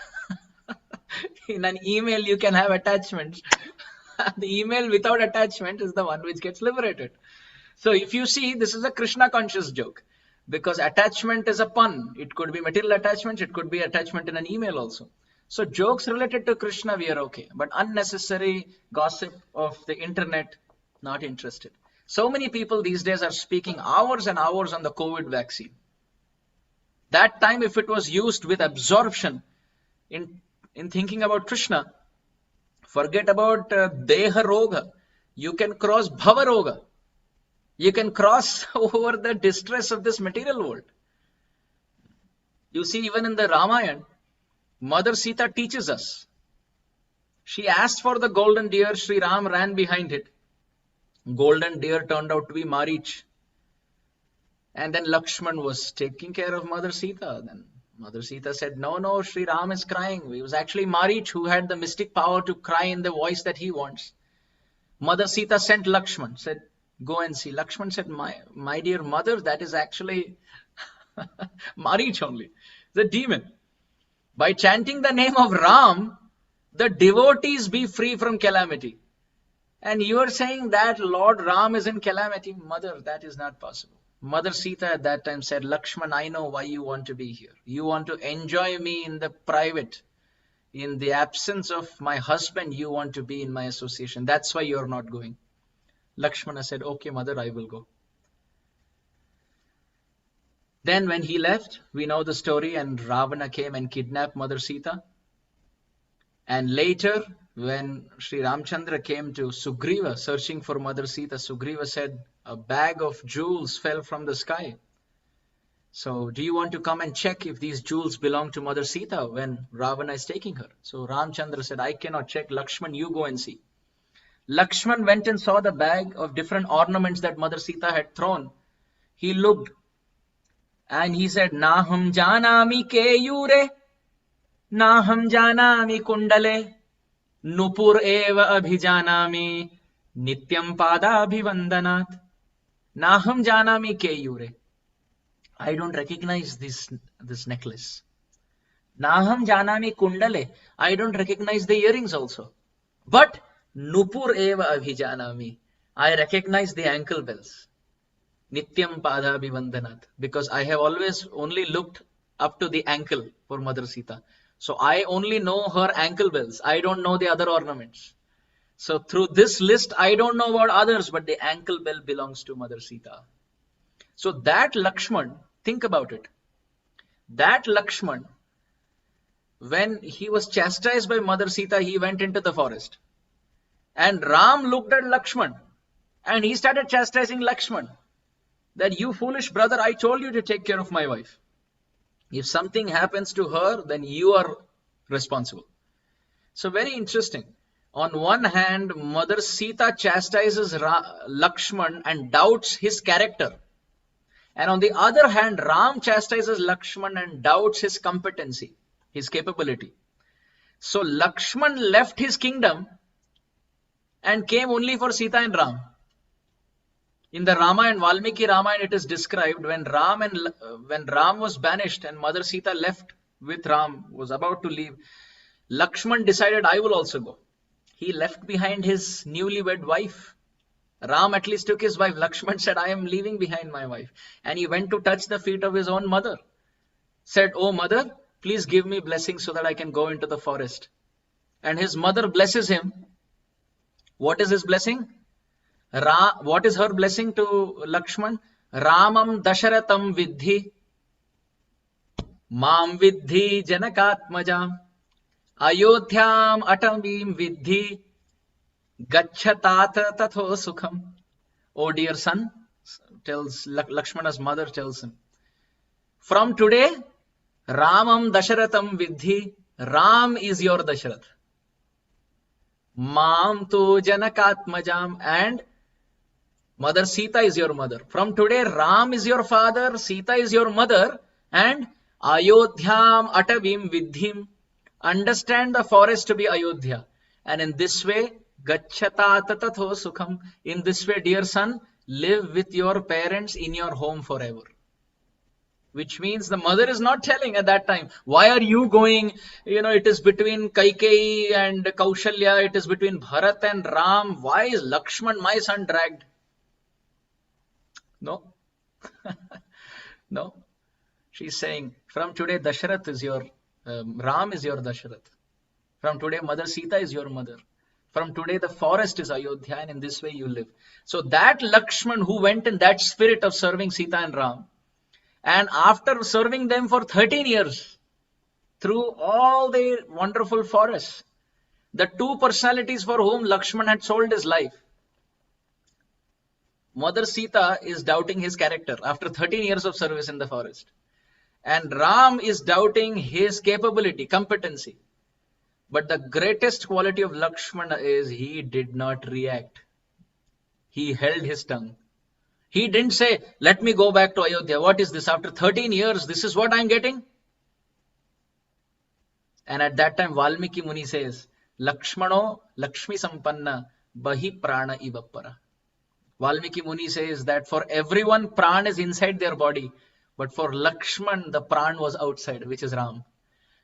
[SPEAKER 1] In an email, you can have attachments. The email without attachment is the one which gets liberated. So if you see, this is a Krishna conscious joke. Because attachment is a pun. It could be material attachment. It could be attachment in an email also. So jokes related to Krishna, we are okay. But unnecessary gossip of the internet, not interested. So many people these days are speaking hours and hours on the COVID vaccine. That time, if it was used with absorption in thinking about Krishna, forget about Deha Roga. You can cross Bhava Roga. You can cross over the distress of this material world. You see, even in the Ramayana, Mother Sita teaches us. She asked for the golden deer. Sri Ram ran behind it. Golden deer turned out to be Marich. And then Lakshman was taking care of Mother Sita. Then Mother Sita said, no, Sri Ram is crying. It was actually Marich who had the mystic power to cry in the voice that he wants. Mother Sita sent Lakshman, said, go and see. Lakshman said, my dear mother, that is actually Marich only, the demon. By chanting the name of Ram, the devotees be free from calamity. And you are saying that Lord Ram is in calamity. Mother, that is not possible. Mother Sita at that time said, Lakshman, I know why you want to be here. You want to enjoy me in the private. In the absence of my husband, you want to be in my association. That's why you're not going. Lakshmana said, okay, mother, I will go. Then when he left, we know the story, and Ravana came and kidnapped Mother Sita. And later, when Sri Ramchandra came to Sugriva searching for Mother Sita, Sugriva said, a bag of jewels fell from the sky. So do you want to come and check if these jewels belong to Mother Sita when Ravana is taking her? So Ramchandra said, I cannot check. Lakshman, you go and see. Lakshman went and saw the bag of different ornaments that Mother Sita had thrown. He looked and he said, Naham janami keyure, Naham janami kundale, Nupur eva abhijanami, Nityam pada abhivandanat. Naham janami keyure. I don't recognize this necklace. Naham janami kundale. I don't recognize the earrings also. But nupur eva abhijanami. I recognize the ankle bells. Nityam padabhivandanat. Because I have always only looked up to the ankle for Mother Sita. So I only know her ankle bells. I don't know the other ornaments. So through this list, I don't know about others, but the ankle bell belongs to Mother Sita. So that Lakshman, think about it. That Lakshman, when he was chastised by Mother Sita, he went into the forest. And Ram looked at Lakshman and he started chastising Lakshman. That you foolish brother, I told you to take care of my wife. If something happens to her, then you are responsible. So very interesting. On one hand, Mother Sita chastises Lakshman and doubts his character. And on the other hand, Ram chastises Lakshman and doubts his competency, his capability. So Lakshman left his kingdom and came only for Sita and Ram. In the Ramayana, Valmiki Ramayana, it is described when Ram was banished and Mother Sita left with Ram, was about to leave, Lakshman decided, I will also go. He left behind his newlywed wife. Ram at least took his wife. Lakshman said, I am leaving behind my wife. And he went to touch the feet of his own mother. Said, oh mother, please give me blessing so that I can go into the forest. And his mother blesses him. What is his blessing? What is her blessing to Lakshman? Ramam Dasharatham Vidhi, Mam Vidhi Janakatmajam, Ayodhyam Atamim Vidhi, Gachatata Tatho Sukham. Oh dear son, tells Lakshmana's mother tells him, from today, Ramam Dasharatham Vidhi, Ram is your Dasharath. Mam tu Janakatmajam, and Mother Sita is your mother. From today, Ram is your father, Sita is your mother, and Ayodhyam Atavim Vidhim. Understand the forest to be Ayodhya. And in this way, Gacchata Tatho Sukham. In this way, dear son, live with your parents in your home forever. Which means the mother is not telling at that time, why are you going? It is between Kaikeyi and Kaushalya, it is between Bharat and Ram. Why is Lakshman, my son, dragged? No. No. She's saying, from today, Dasharath is your, Ram is your Dasharath. From today, Mother Sita is your mother. From today, the forest is Ayodhya, and in this way you live. So that Lakshman who went in that spirit of serving Sita and Ram, and after serving them for 13 years, through all the wonderful forests, the two personalities for whom Lakshman had sold his life, Mother Sita is doubting his character after 13 years of service in the forest. And Ram is doubting his capability, competency. But the greatest quality of Lakshmana is he did not react. He held his tongue. He didn't say, let me go back to Ayodhya. What is this? After 13 years, this is what I'm getting? And at that time, Valmiki Muni says, Lakshmano Lakshmi Sampanna Bahi Prana Ivappara. Valmiki Muni says that for everyone, Pran is inside their body. But for Lakshman, the Pran was outside, which is Ram.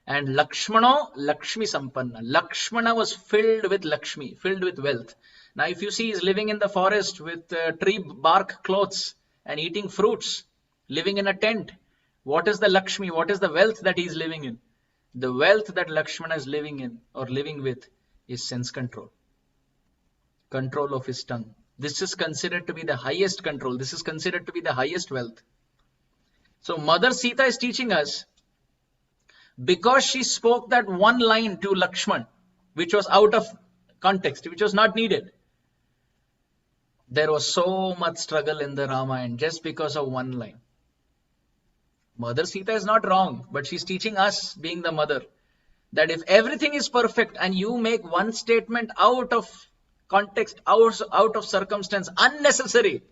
[SPEAKER 1] And Lakshmano Lakshmi Sampanna. Lakshmana was filled with Lakshmi, filled with wealth. Now if you see, he's living in the forest with tree bark clothes and eating fruits, living in a tent. What is the Lakshmi? What is the wealth that he's living in? The wealth that Lakshmana is living in or living with is sense control. Control of his tongue. This is considered to be the highest control. This is considered to be the highest wealth. So Mother Sita is teaching us, because she spoke that one line to Lakshman, which was out of context, which was not needed. There was so much struggle in the Ramayana just because of one line. Mother Sita is not wrong, but she's teaching us, being the mother, that if everything is perfect and you make one statement out of context, out of circumstance, unnecessary,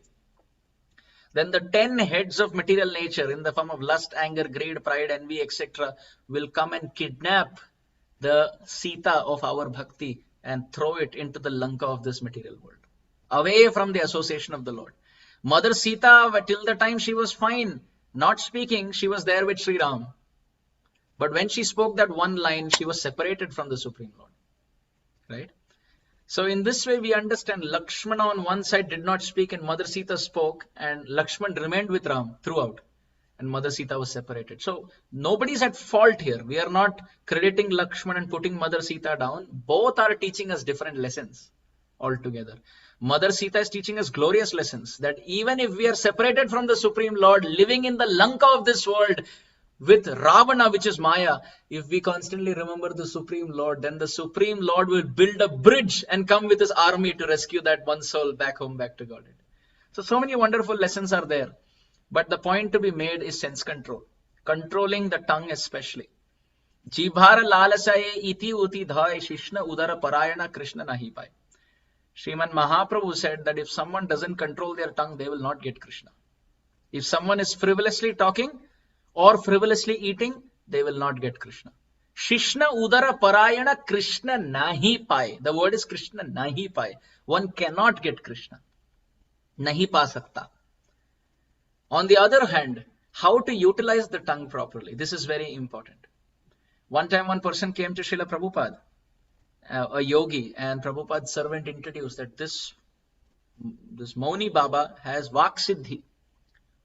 [SPEAKER 1] then the 10 heads of material nature in the form of lust, anger, greed, pride, envy, etc. will come and kidnap the Sita of our bhakti and throw it into the Lanka of this material world, away from the association of the Lord. Mother Sita, till the time she was fine not speaking, she was there with Sri Ram. But when she spoke that one line, she was separated from the Supreme Lord. Right? So in this way, we understand Lakshmana on one side did not speak and Mother Sita spoke, and Lakshman remained with Ram throughout, and Mother Sita was separated. So nobody's at fault here. We are not crediting Lakshman and putting Mother Sita down. Both are teaching us different lessons altogether. Mother Sita is teaching us glorious lessons that even if we are separated from the Supreme Lord, living in the Lanka of this world, with Ravana, which is Maya, if we constantly remember the Supreme Lord, then the Supreme Lord will build a bridge and come with his army to rescue that one soul back home, back to Godhead. So many wonderful lessons are there. But the point to be made is sense control. Controlling the tongue especially. Jibhara lalasaye iti uti dhai shishna udara parayana Krishna nahi pai. Sriman Mahaprabhu said that if someone doesn't control their tongue, they will not get Krishna. If someone is frivolously talking, or frivolously eating, they will not get Krishna. Shishna udara parayana Krishna nahi pai. The word is Krishna nahi pai. One cannot get Krishna. Nahi pa sakta. On the other hand, how to utilize the tongue properly. This is very important. One time one person came to Srila Prabhupada, a yogi, and Prabhupada's servant introduced that this Mauni Baba has Vak Siddhi.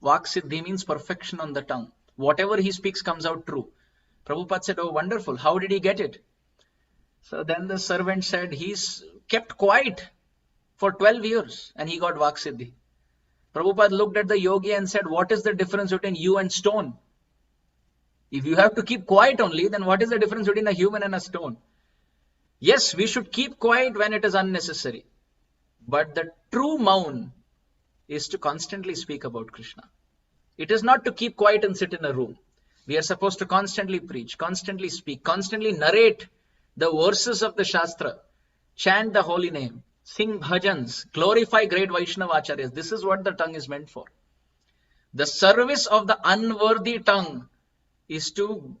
[SPEAKER 1] Vak Siddhi means perfection on the tongue. Whatever he speaks comes out true. Prabhupada said, oh, wonderful. How did he get it? So then the servant said, he's kept quiet for 12 years and he got Vak Siddhi. Prabhupada looked at the yogi and said, what is the difference between you and stone? If you have to keep quiet only, then what is the difference between a human and a stone? Yes, we should keep quiet when it is unnecessary. But the true maun is to constantly speak about Krishna. It is not to keep quiet and sit in a room. We are supposed to constantly preach, constantly speak, constantly narrate the verses of the Shastra, chant the holy name, sing bhajans, glorify great Vaishnava Acharyas. This is what the tongue is meant for. The service of the unworthy tongue is to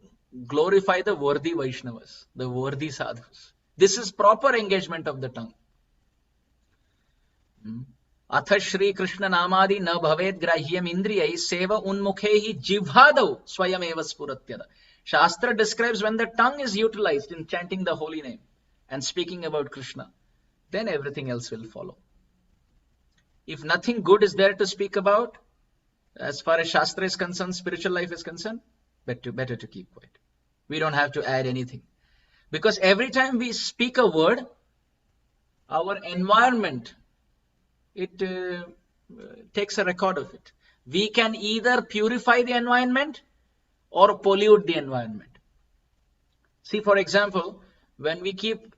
[SPEAKER 1] glorify the worthy Vaishnavas, the worthy sadhus. This is proper engagement of the tongue. Atha Shri Krishna Namadi na bhaved grahyam indriyai seva unmukhehi jivhadav swayam eva spuratyada. Shastra describes when the tongue is utilized in chanting the holy name and speaking about Krishna, then everything else will follow. If nothing good is there to speak about, as far as Shastra is concerned, spiritual life is concerned, better to keep quiet. We don't have to add anything. Because every time we speak a word, our environment, it takes a record of it. We can either purify the environment or pollute the environment. See, for example, when we keep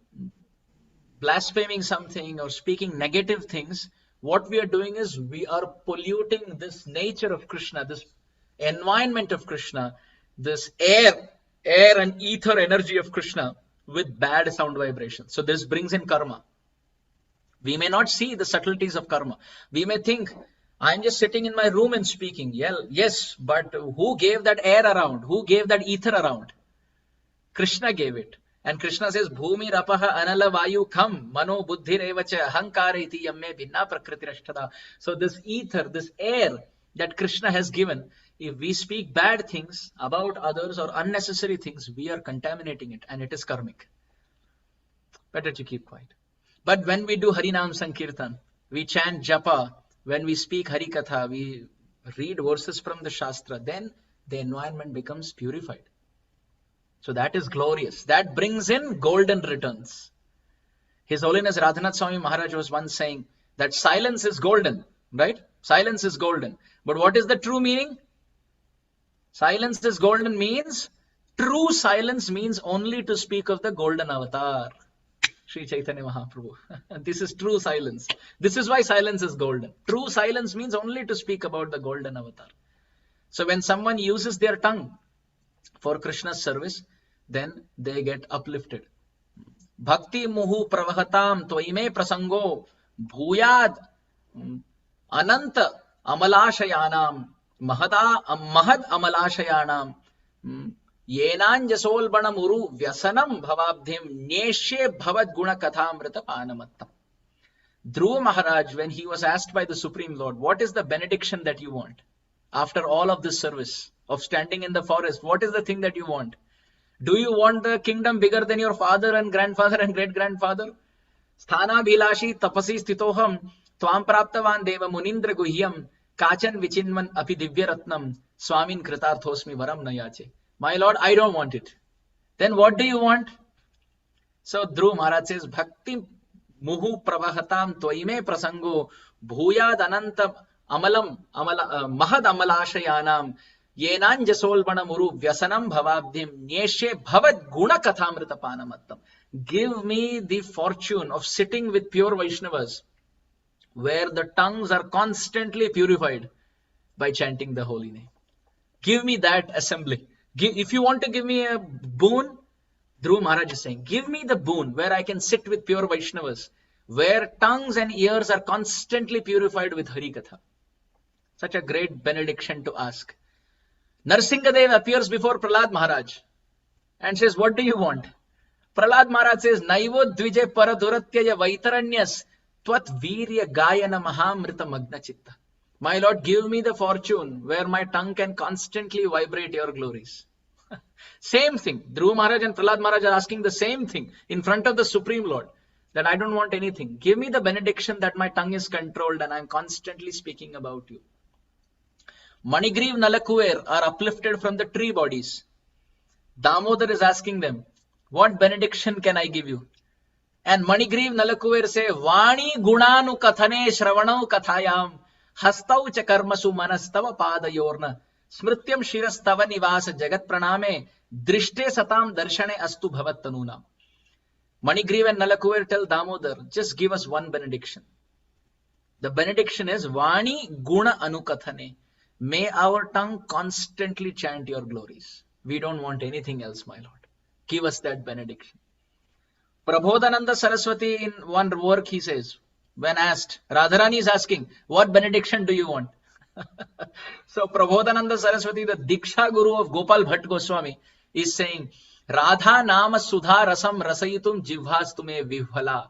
[SPEAKER 1] blaspheming something or speaking negative things, what we are doing is we are polluting this nature of Krishna, this environment of Krishna, this air and ether energy of Krishna with bad sound vibrations. So this brings in karma. We may not see the subtleties of karma. We may think, I'm just sitting in my room and speaking. Yes, but who gave that air around? Who gave that ether around? Krishna gave it. And Krishna says, Bhumi rapaha anala vayu kham mano buddhi revacha ahankara iti yamme bhinna prakriti rashtada. So this ether, this air that Krishna has given, if we speak bad things about others or unnecessary things, we are contaminating it and it is karmic. Better to keep quiet. But when we do Harinam Sankirtan, we chant Japa, when we speak Harikatha, we read verses from the Shastra, then the environment becomes purified. So that is glorious. That brings in golden returns. His Holiness Radhanath Swami Maharaj was once saying that silence is golden, right? Silence is golden. But what is the true meaning? Silence is golden means, true silence means only to speak of the golden avatar. Sri Chaitanya Mahaprabhu. This is true silence. This is why silence is golden. True silence means only to speak about the golden avatar. So when someone uses their tongue for Krishna's service, then they get uplifted. Bhakti muhu pravahatam tvaime prasango bhuyad ananta amalashayanam mahad amalashayanam Yenanjasol muru vyasanam bhavabdhim nyeshe bhavad guna kathamrita panamattam. Dhruva Maharaj, when he was asked by the Supreme Lord, what is the benediction that you want? after all of this service of standing in the forest, what is the thing that you want? Do you want the kingdom bigger than your father and grandfather and great-grandfather? Sthanabhilashi tapasi stitoham tvam praptavan deva munindra guhyam kachan vichinvan api divya ratnam swamin kritarthosmi varam nayache. My Lord, I don't want it. Then what do you want? So Dhruv Maharaj says, Bhakti muhu pravahatam tvaime prasango bhuyad anantam amalam mahad amalashayanam yenanjasolvana muru vyasanam bhavabdhim nyeshe bhavad guna kathamrita panamattam. Give me the fortune of sitting with pure Vaishnavas where the tongues are constantly purified by chanting the holy name. Give me that assembly. If you want to give me a boon, Dhruv Maharaj is saying, give me the boon where I can sit with pure Vaishnavas, where tongues and ears are constantly purified with Hari Katha. Such a great benediction to ask. Narsingadev appears before Prahlad Maharaj and says, what do you want? Prahlad Maharaj says, Naivo dvije paraduratyaya vaitaranyas tvat virya gayana mahamrita magna chitta. My Lord, give me the fortune where my tongue can constantly vibrate your glories. Same thing. Dhruv Maharaj and Prahlad Maharaj are asking the same thing in front of the Supreme Lord, that I don't want anything. Give me the benediction that my tongue is controlled and I'm constantly speaking about you. Manigriv Nalakuver are uplifted from the tree bodies. Damodar is asking them, what benediction can I give you? And Manigriv Nalakuver say, Vani gunanu kathane shravanau kathayam hastau cha karmasu manastava padayorna smrityam shirastava nivasa jagat praname drishte satam darshane astu bhavat tanunam. Manigriv and Nalakuver tell Damodar, just give us one benediction. The benediction is Vani guna anukathane. May our tongue constantly chant your glories. We don't want anything else, my Lord. Give us that benediction. Prabodhananda Saraswati, in one work, he says, when asked, Radharani is asking, what benediction do you want? So Prabodhananda Saraswati, the Diksha Guru of Gopal Bhatt Goswami, is saying, Radha nama sudha rasam rasayitum jivhastume vihvala.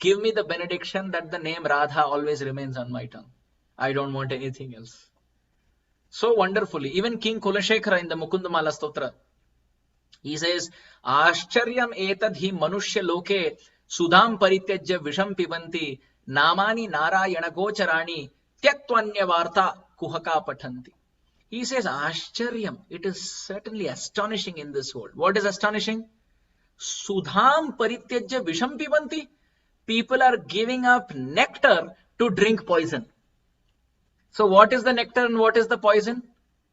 [SPEAKER 1] Give me the benediction that the name Radha always remains on my tongue. I don't want anything else. So wonderfully, even King Kulashekara in the Mukundamala Stotra, he says, Ashcharyam etad hi manushya loke sudham parityajya visham pibanti namani narayana gocharani tyatvanya varta kuhaka pathanti. He says, Ashcharyam, it is certainly astonishing in this world. What is astonishing? Sudham parityajya visham pibanti. People are giving up nectar to drink poison. So what is the nectar and what is the poison?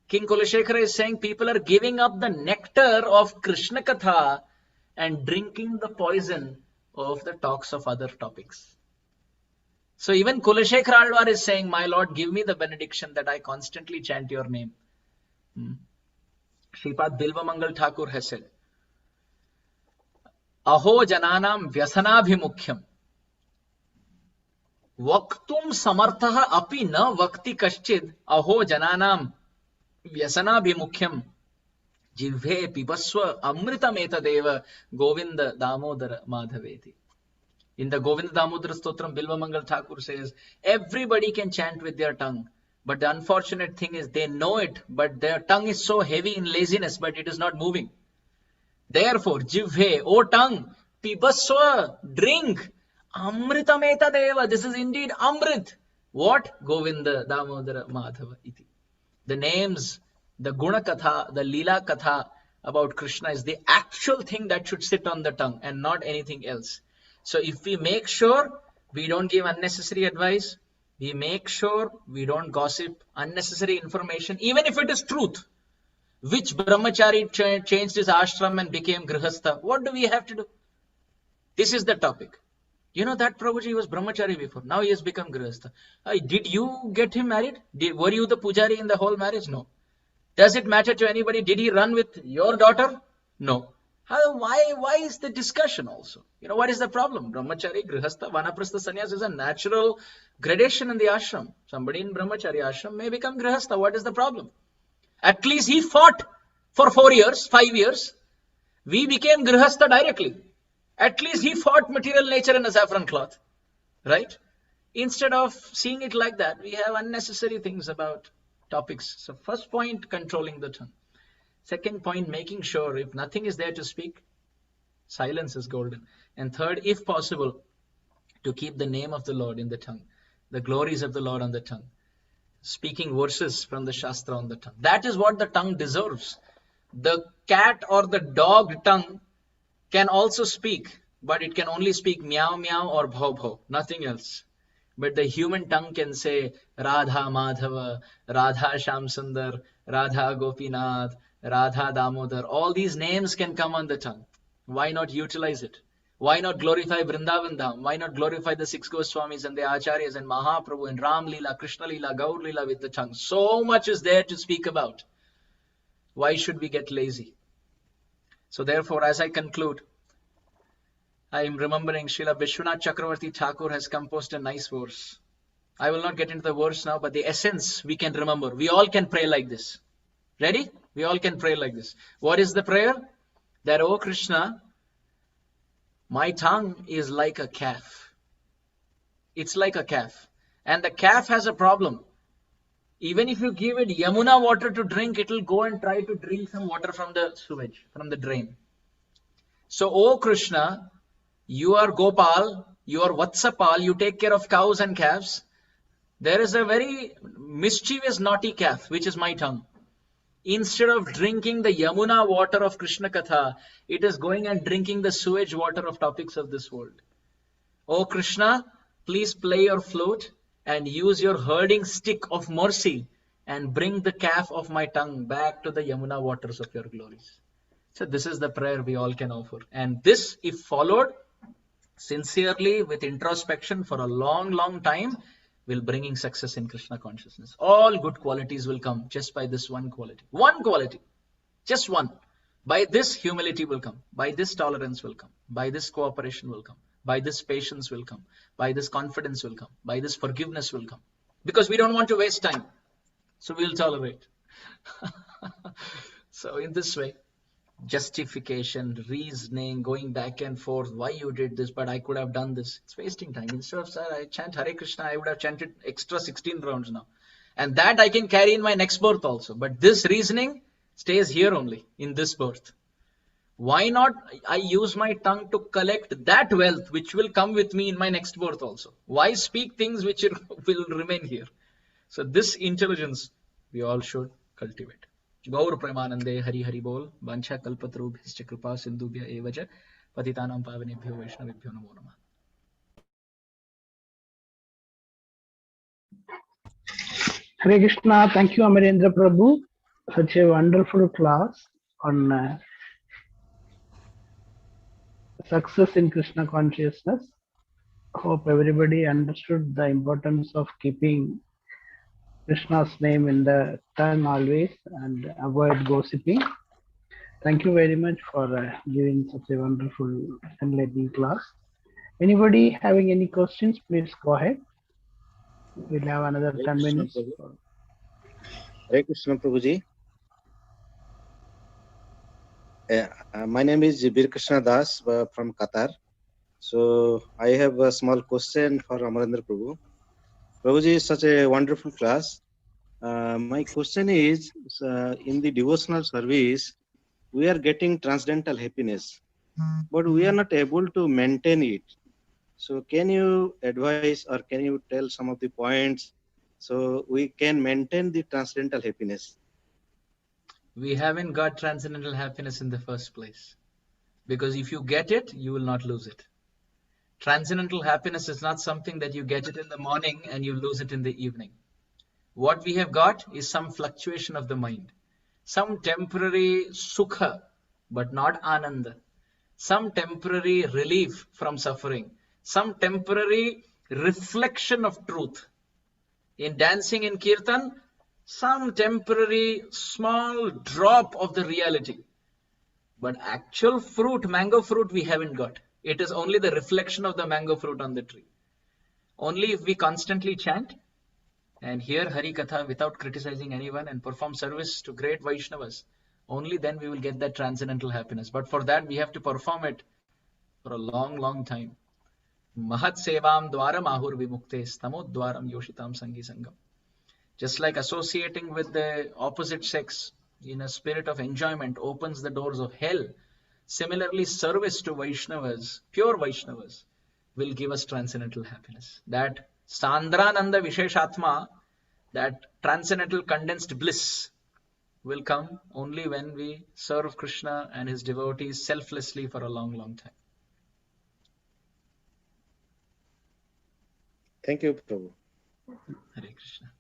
[SPEAKER 1] King Kulashekara is saying people are giving up the nectar of Krishna Katha and drinking the poison of the talks of other topics. So even Kulashekara Alvar is saying, my Lord, give me the benediction that I constantly chant your name. Shripad Bilvamangal Thakur has said, Aho jananam vyasanabhimukhyam Vaktum samartha api na vakti kaschid aho jananam vyasanabhimukhyam jivhe pibaswa amritam etadeva Govinda Damodara Madhaveti. In the Govinda Damodara Stotram, Bilvamangal Thakur says, everybody can chant with their tongue. But the unfortunate thing is they know it, but their tongue is so heavy in laziness, but it is not moving. Therefore, jivhe, O tongue, pibaswa, drink. Amritam etadeva. This is indeed Amrit. What? Govinda Damodara Madhava iti. The names, the Guna Katha, the Leela Katha about Krishna is the actual thing that should sit on the tongue and not anything else. So if we make sure we don't give unnecessary advice, we make sure we don't gossip unnecessary information, even if it is truth. Which brahmachari changed his ashram and became grihastha? What do we have to do? This is the topic. You know that Prabhuji was brahmachari before. Now he has become grihastha. Did you get him married? Were you the pujari in the whole marriage? No. Does it matter to anybody? Did he run with your daughter? No. Why is the discussion also? You know, what is the problem? Brahmachari, grihastha, vanaprastha, sannyas is a natural gradation in the ashram. Somebody in brahmachari ashram may become grihastha. What is the problem? At least he fought for 4 years, 5 years. We became grihastha directly. At least he fought material nature in a saffron cloth. Right? Instead of seeing it like that, we have unnecessary things about topics. So first point, controlling the tongue. Second point, making sure if nothing is there to speak, silence is golden. And third, if possible, to keep the name of the Lord in the tongue, the glories of the Lord on the tongue, speaking verses from the Shastra on the tongue. That is what the tongue deserves. The cat or the dog tongue can also speak, but it can only speak meow meow or bhav bhav, nothing else. But the human tongue can say Radha Madhava, Radha Shamsundar, Radha Gopinath, Radha Damodar. All these names can come on the tongue. Why not utilize it? Why not glorify Vrindavan Dham? Why not glorify the six Goswamis and the Acharyas and Mahaprabhu and Ram Leela, Krishna Leela, Gaur Leela with the tongue? So much is there to speak about. Why should we get lazy? So therefore, as I conclude, I am remembering Srila Vishwanath Chakravarti Thakur has composed a nice verse. I will not get into the verse now, but the essence we can remember. We all can pray like this. Ready? We all can pray like this. What is the prayer? That, oh Krishna, my tongue is like a calf. It's like a calf. And the calf has a problem. Even if you give it Yamuna water to drink, it will go and try to drink some water from the sewage, from the drain. So, oh Krishna, you are Gopal, you are Vatsapal, you take care of cows and calves. There is a very mischievous, naughty calf, which is my tongue. Instead of drinking the Yamuna water of Krishna Katha, it is going and drinking the sewage water of topics of this world. Oh Krishna, please play your flute and use your herding stick of mercy and bring the calf of my tongue back to the Yamuna waters of your glories. So this is the prayer we all can offer. And this, if followed sincerely with introspection for a long, long time, will bringing success in Krishna consciousness. All good qualities will come just by this one quality. One quality. Just one. By this, humility will come. By this, tolerance will come. By this, cooperation will come. By this, patience will come. By this, confidence will come. By this, forgiveness will come. Because we don't want to waste time. So we'll tolerate. So in this way, justification, reasoning, going back and forth, why you did this, but I could have done this. It's wasting time. Instead of, sir, I chant Hare Krishna, I would have chanted extra 16 rounds now. And that I can carry in my next birth also. But this reasoning stays here only, in this birth. Why not I use my tongue to collect that wealth which will come with me in my next birth also? Why speak things which will remain here? So this intelligence we all should cultivate. Gaur Premanande Hari Hari Bol Vancha Kalpatarubhyascha Kripa Sindhubhya Evaja Patitanam Pavanebhyo Vaishnavibhyo Namo Namah.
[SPEAKER 4] Hare Krishna. Thank you, Amarendra Prabhu. Such a wonderful class on success in Krishna consciousness. Hope everybody understood the importance of keeping Krishna's name in the tongue always and avoid gossiping. Thank you very much for giving such a wonderful enlightening class. Anybody having any questions, please go ahead. We'll have another 10 minutes.
[SPEAKER 5] Hare Krishna Prabhuji. My name is Bir Krishna Das from Qatar. So I have a small question for Amarendra Prabhu. Prabhuji is such a wonderful class. My question is, in the devotional service, we are getting transcendental happiness, but we are not able to maintain it. So can you advise or can you tell some of the points so we can maintain the transcendental happiness?
[SPEAKER 1] We haven't got transcendental happiness in the first place. Because if you get it, you will not lose it. Transcendental happiness is not something that you get it in the morning and you lose it in the evening. What we have got is some fluctuation of the mind. Some temporary sukha, but not ananda. Some temporary relief from suffering. Some temporary reflection of truth. In dancing in kirtan, some temporary small drop of the reality. But actual fruit, mango fruit, we haven't got. It is only the reflection of the mango fruit on the tree. Only if we constantly chant and hear Hari Katha without criticizing anyone and perform service to great Vaishnavas, only then we will get that transcendental happiness. But for that, we have to perform it for a long, long time. Mahat sevam dwaram ahur vimukte stamo dwaram yoshitam sangi sangam. Just like associating with the opposite sex in a spirit of enjoyment opens the doors of hell, similarly, service to Vaishnavas, pure Vaishnavas, will give us transcendental happiness. That Sandrananda Visheshatma, that transcendental condensed bliss, will come only when we serve Krishna and his devotees selflessly for a long, long time.
[SPEAKER 5] Thank you, Prabhu.
[SPEAKER 1] Hare Krishna.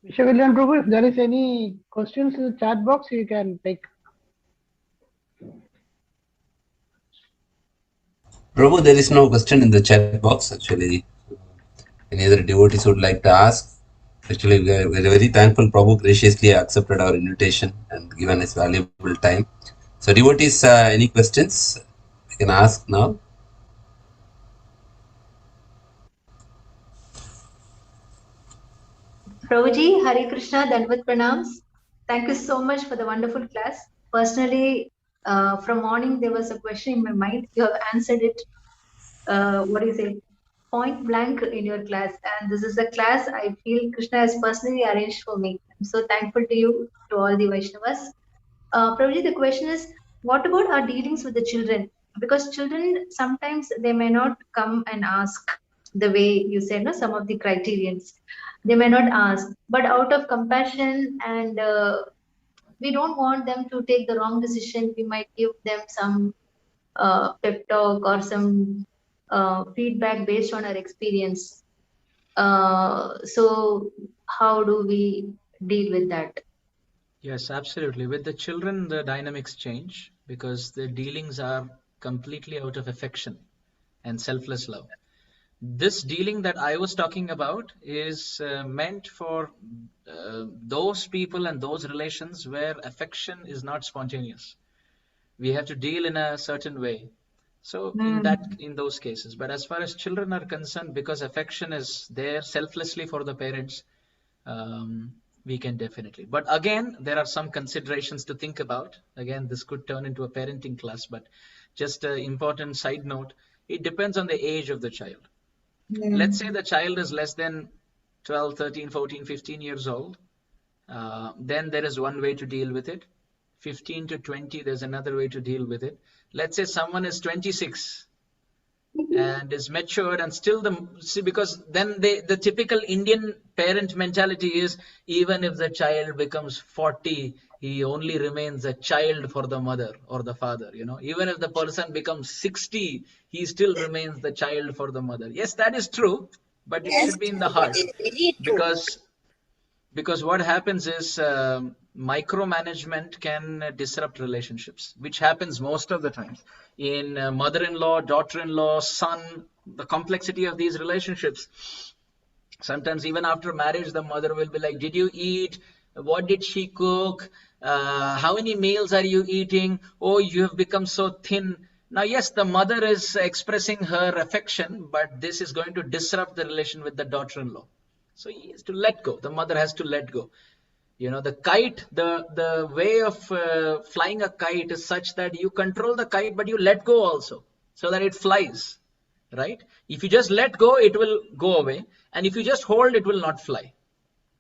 [SPEAKER 4] Vishwakalyan Prabhu, if there is any questions in the chat box, you can take.
[SPEAKER 2] Prabhu, there is no question in the chat box actually. Any other devotees would like to ask? Actually, we are very thankful. Prabhu graciously accepted our invitation and given us valuable time. So, devotees, any questions? You can ask now.
[SPEAKER 6] Prabhuji, Hare Krishna, Dandavat Pranams. Thank you so much for the wonderful class. Personally, from morning there was a question in my mind. You have answered it, point blank in your class. And this is a class I feel Krishna has personally arranged for me. I'm so thankful to you, to all the Vaishnavas. Prabhuji, the question is, what about our dealings with the children? Because children, sometimes they may not come and ask the way you said, no, some of the criterions. They may not ask, but out of compassion and we don't want them to take the wrong decision. We might give them some pep talk or some feedback based on our experience. So how do we deal with that?
[SPEAKER 1] Yes, absolutely. With the children, the dynamics change because the dealings are completely out of affection and selfless love. This dealing that I was talking about is meant for those people and those relations where affection is not spontaneous. We have to deal in a certain way. So in those cases, but as far as children are concerned, because affection is there selflessly for the parents, we can definitely. But again, there are some considerations to think about. Again, this could turn into a parenting class, but just an important side note, it depends on the age of the child. Let's say the child is less than 12, 13, 14, 15 years old. Then there is one way to deal with it. 15 to 20, there's another way to deal with it. Let's say someone is 26 and is matured and still because then the typical Indian parent mentality is, even if the child becomes 40, he only remains a child for the mother or the father. Even if the person becomes 60, he still remains the child for the mother. Yes, that is true, but it should be in the heart. Because what happens is micromanagement can disrupt relationships, which happens most of the times. In mother-in-law, daughter-in-law, son, the complexity of these relationships. Sometimes even after marriage, the mother will be like, did you eat? What did she cook? How many meals are you eating? Oh, you have become so thin. Now, yes, the mother is expressing her affection, but this is going to disrupt the relation with the daughter-in-law. So he has to let go. The mother has to let go. The kite, the way of flying a kite is such that you control the kite, but you let go also so that it flies, right? If you just let go, it will go away. And if you just hold, it will not fly.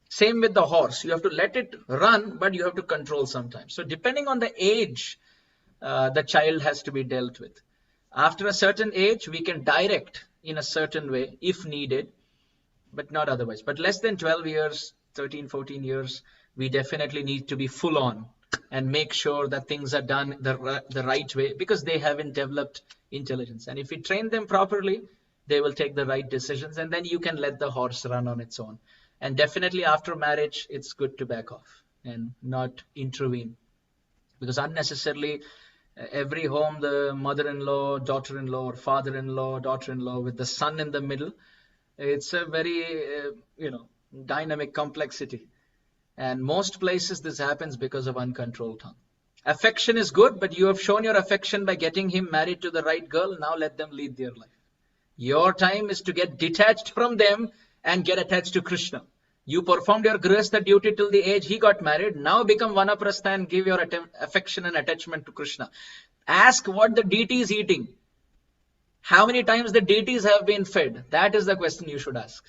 [SPEAKER 1] Same with the horse. You have to let it run, but you have to control sometimes. So depending on the age, the child has to be dealt with. After a certain age, we can direct in a certain way if needed, but not otherwise. But less than 12 years, 13, 14 years, we definitely need to be full on and make sure that things are done the right way, because they haven't developed intelligence. And if we train them properly, they will take the right decisions, and then you can let the horse run on its own. And definitely after marriage, it's good to back off and not intervene, because unnecessarily every home, the mother-in-law, daughter-in-law, or father-in-law, daughter-in-law with the son in the middle, it's a very dynamic complexity. And most places this happens because of uncontrolled tongue. Affection is good, but you have shown your affection by getting him married to the right girl. Now let them lead their life. Your time is to get detached from them and get attached to Krishna. You performed your grihastha duty till the age he got married. Now become vanaprastha and give your affection and attachment to Krishna. Ask what the deity is eating. How many times the deities have been fed? That is the question you should ask.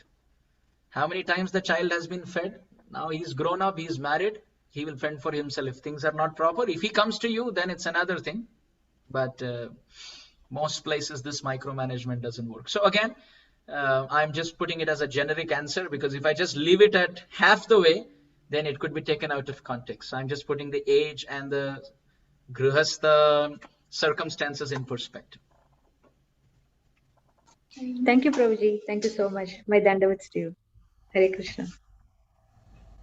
[SPEAKER 1] How many times the child has been fed? Now he's grown up, he's married, he will fend for himself. If things are not proper, if he comes to you, then it's another thing. But most places this micromanagement doesn't work. So again, I'm just putting it as a generic answer, because if I just leave it at half the way, then it could be taken out of context. So I'm just putting the age and the grihastha circumstances in perspective.
[SPEAKER 6] Thank you, Prabhuji. Thank you so much. My dandavats to you. Hare Krishna.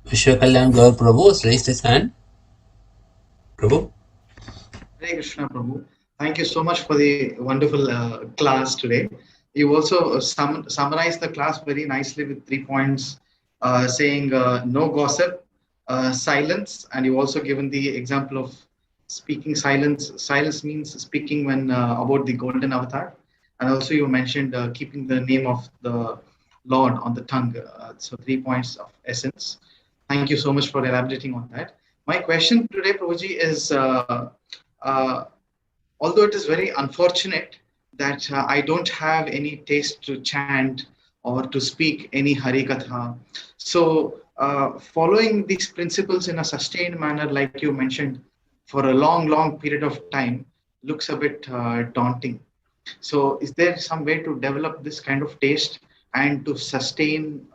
[SPEAKER 2] Vishwakalyan Gaur Prabhu has raised his hand. Prabhu?
[SPEAKER 7] Hare Krishna, Prabhu. Thank you so much for the wonderful class today. You also summarized the class very nicely with 3 points, saying no gossip, silence, and you also given the example of speaking silence. Silence means speaking when about the golden avatar, and also you mentioned keeping the name of the Lord on the tongue. So 3 points of essence. Thank you so much for elaborating on that. My question today, Prabhuji, is although it is very unfortunate that I don't have any taste to chant or to speak any Hari Katha. So following these principles in a sustained manner, like you mentioned, for a long period of time looks a bit daunting. So is there some way to develop this kind of taste and to sustain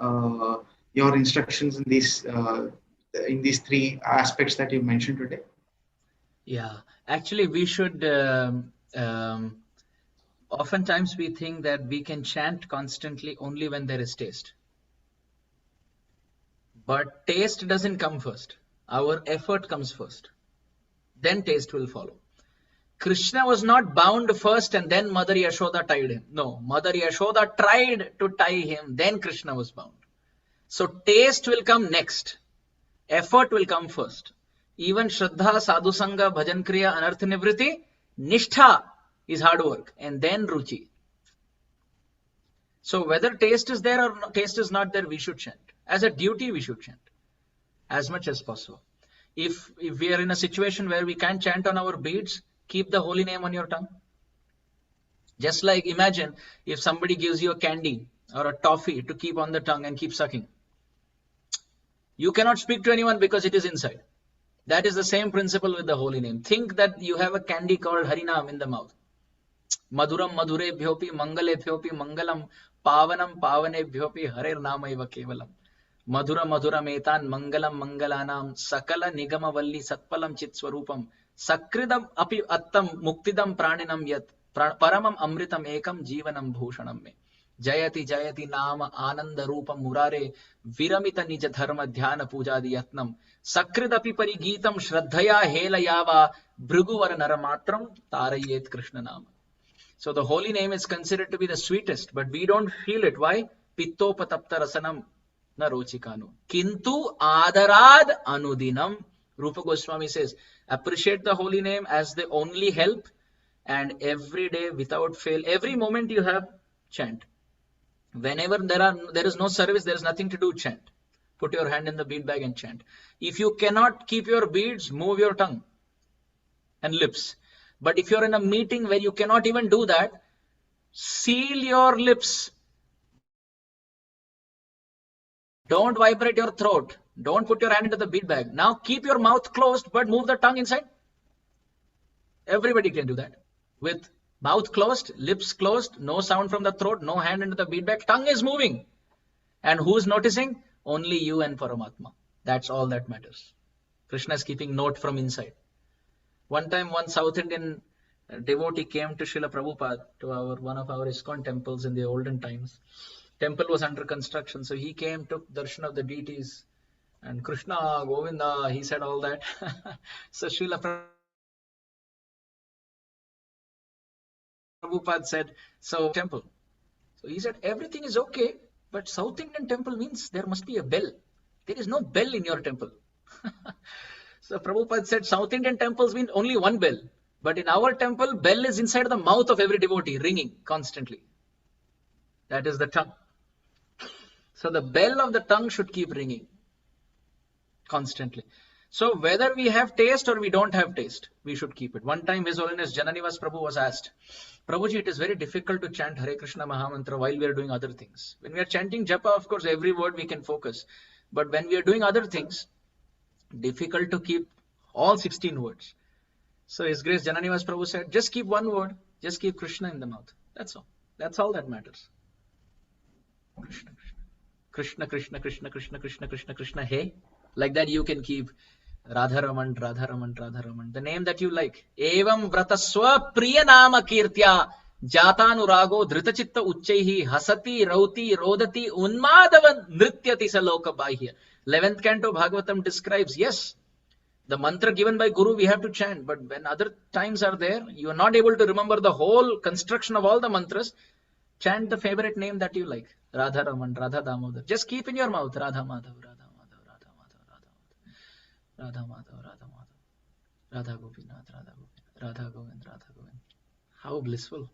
[SPEAKER 7] your instructions in these 3 aspects that you mentioned today?
[SPEAKER 1] Yeah, actually we should, oftentimes we think that we can chant constantly only when there is taste. But taste doesn't come first. Our effort comes first. Then taste will follow. Krishna was not bound first and then Mother Yashoda tied him. No, Mother Yashoda tried to tie him, then Krishna was bound. So taste will come next. Effort will come first. Even Shraddha, Sadhu Sangha, Bhajan Kriya, Anartha Nivriti, Nishtha is hard work, and then Ruchi. So whether taste is there or taste is not there, we should chant. As a duty, we should chant as much as possible. If we are in a situation where we can't chant on our beads, keep the holy name on your tongue. Just like imagine if somebody gives you a candy or a toffee to keep on the tongue and keep sucking. You cannot speak to anyone because it is inside. That is the same principle with the holy name. Think that you have a candy called Harinam in the mouth. Maduram madurebhyopi mangalebhyopi mangalam pavanam pavanebhyopi harer namaiva kevalam. Madhura maduram etan mangalam mangalanam sakala nigamavalli satpalam chit swarupam sakridam api attam muktidam praninam yat paramam amritam ekam jivanam bhushanam me. Jayati Jayati Nama Ananda Rupam Murare Viramita Nija Dharma Dhyana Pujadi Yatnam Sakridapi Parigitam Shraddhaya Helayava Bhruguvara Naramatram Tarayet Krishna Nama. So the holy name is considered to be the sweetest, but we don't feel it. Why? Pittopatapta Rasanam Na Rochikanu. Kintu Adarad Anudinam. Rupa Goswami says, appreciate the holy name as the only help, and every day without fail, every moment you have, chant. Whenever there is no service, there is nothing to do, chant. Put your hand in the bead bag and chant. If you cannot keep your beads, move your tongue and lips. But if you're in a meeting where you cannot even do that, seal your lips. Don't vibrate your throat. Don't put your hand into the bead bag. Now keep your mouth closed, but move the tongue inside. Everybody can do that. With mouth closed, lips closed, no sound from the throat, no hand into the bead bag, tongue is moving. And who's noticing? Only you and Paramatma. That's all that matters. Krishna is keeping note from inside. One time, one South Indian devotee came to Srila Prabhupada, to one of our ISKCON temples in the olden times. Temple was under construction, so he came, took darshan of the deities, and Krishna, Govinda, he said all that. So Srila Prabhupada said, so temple. So he said, everything is okay, but South Indian temple means there must be a bell. There is no bell in your temple. So Prabhupada said, South Indian temples mean only one bell. But in our temple, bell is inside the mouth of every devotee, ringing constantly. That is the tongue. So the bell of the tongue should keep ringing constantly. So whether we have taste or we don't have taste, we should keep it. One time His Holiness Jananivas Prabhu was asked, Prabhuji, it is very difficult to chant Hare Krishna Mahamantra while we are doing other things. When we are chanting Japa, of course, every word we can focus. But when we are doing other things, difficult to keep all 16 words. So His Grace Jananivas Prabhu said, just keep one word, just keep Krishna in the mouth. That's all. That's all that matters. Krishna, Krishna, Krishna, Krishna, Krishna, Krishna, Krishna, Krishna, hey. Like that you can keep Radharaman, Radharaman, Radharaman. The name that you like. Evam vrataswa priya nama kirtya jatanurago dhritachitta uchchaihi hasati rauti rodati unmadavan nrityati saloka bahya. 11th canto Bhagavatam describes, yes, the mantra given by Guru we have to chant, but when other times are there, you are not able to remember the whole construction of all the mantras, chant the favorite name that you like. Radha Raman, Radha Damodar. Just keep in your mouth Radha Madhav, Radha Madhav, Radha Madhav, Radha Madhav, Radha Madhav, Radha Madhav, Radha Gopinath, Radha Gopinath, Radha Govind, Radha Govind. How blissful.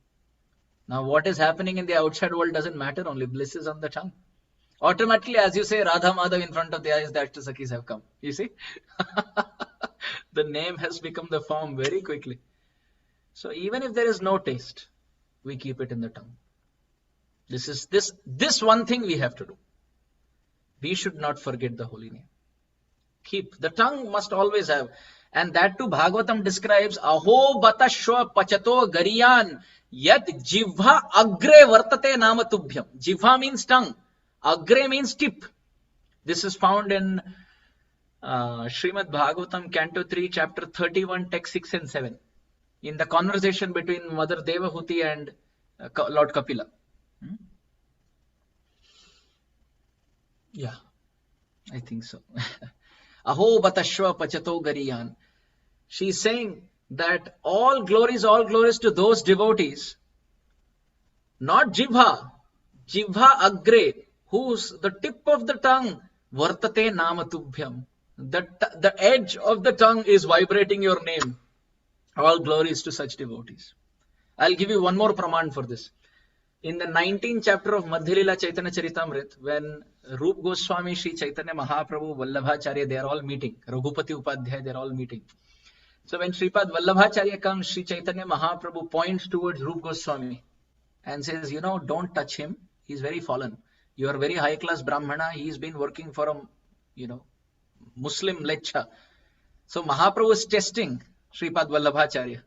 [SPEAKER 1] Now what is happening in the outside world doesn't matter, only bliss is on the tongue. Automatically, as you say Radha Madhav in front of the eyes, the Ashtasakis have come. You see? The name has become the form very quickly. So even if there is no taste, we keep it in the tongue. This one thing we have to do. We should not forget the holy name. Keep. The tongue must always have. And that too Bhagavatam describes, Aho batashva pachato gariyan yat jivha agre vartate nama tubhyam. Jivha means tongue. Agre means tip. This is found in Srimad Bhagavatam, Canto 3, Chapter 31, Text 6 and 7. In the conversation between Mother Devahuti and Lord Kapila. Yeah, I think so. Aho batashva pachato gariyan. She is saying that all glories to those devotees, not Jivha. Jivha agre, whose the tip of the tongue, vartate nama tubhyam. The edge of the tongue is vibrating your name. All glories to such devotees. I'll give you one more praman for this. In the 19th chapter of Madhyalila Chaitanya Charitamrit, when Rup Goswami, Sri Chaitanya Mahaprabhu, Vallabhacharya, they are all meeting. Raghupati Upadhyay, they are all meeting. So when Sripad Vallabhacharya comes, Sri Chaitanya Mahaprabhu points towards Rup Goswami and says, don't touch him. He's very fallen. You are very high class Brahmana. He's been working for a, Muslim lecha. So Mahaprabhu is testing Sripad Vallabhacharya.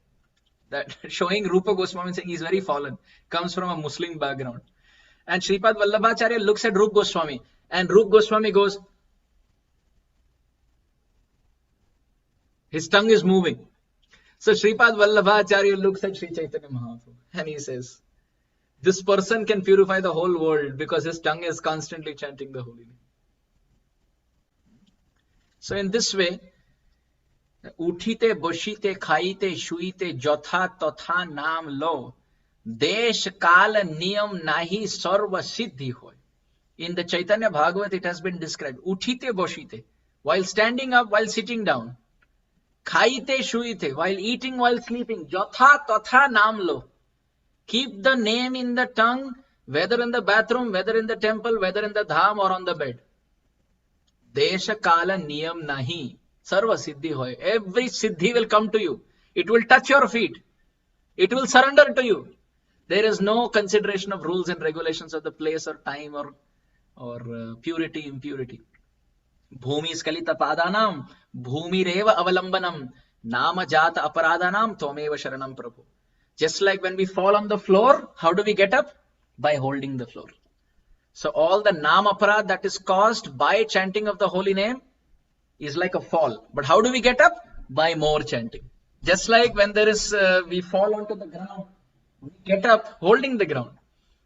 [SPEAKER 1] That showing Rupa Goswami saying he's very fallen, comes from a Muslim background. And Sripad Vallabhacharya looks at Rupa Goswami and Rupa Goswami goes, his tongue is moving. So Sripad Vallabhacharya looks at Sri Chaitanya Mahaprabhu and he says, this person can purify the whole world because his tongue is constantly chanting the holy name. So in this way, Uthite, boshite, khaite, shuite, jotha, totha, naam lo, desh, kala, niyam, nahi, sarva, siddhi hoy. In the Chaitanya Bhagavat, it has been described. Uthite, boshite, while standing up, while sitting down. Khaite, shuite, while eating, while sleeping. Jotha, totha, naam lo. Keep the name in the tongue, whether in the bathroom, whether in the temple, whether in the dham or on the bed. Desha, kala, niyam, nahi. Sarva siddhi hoy. Every siddhi will come to you. It will touch your feet. It will surrender to you. There is no consideration of rules and regulations of the place or time or purity, impurity. Bhumi skalita padanam, bhumi reva avalambanam, nama jata aparadhanam, tomeva sharanam prabhu. Just like when we fall on the floor, how do we get up? By holding the floor. So all the nam aparad that is caused by chanting of the holy name is like a fall. But how do we get up? By more chanting. Just like when there is, we fall onto the ground, we get up holding the ground.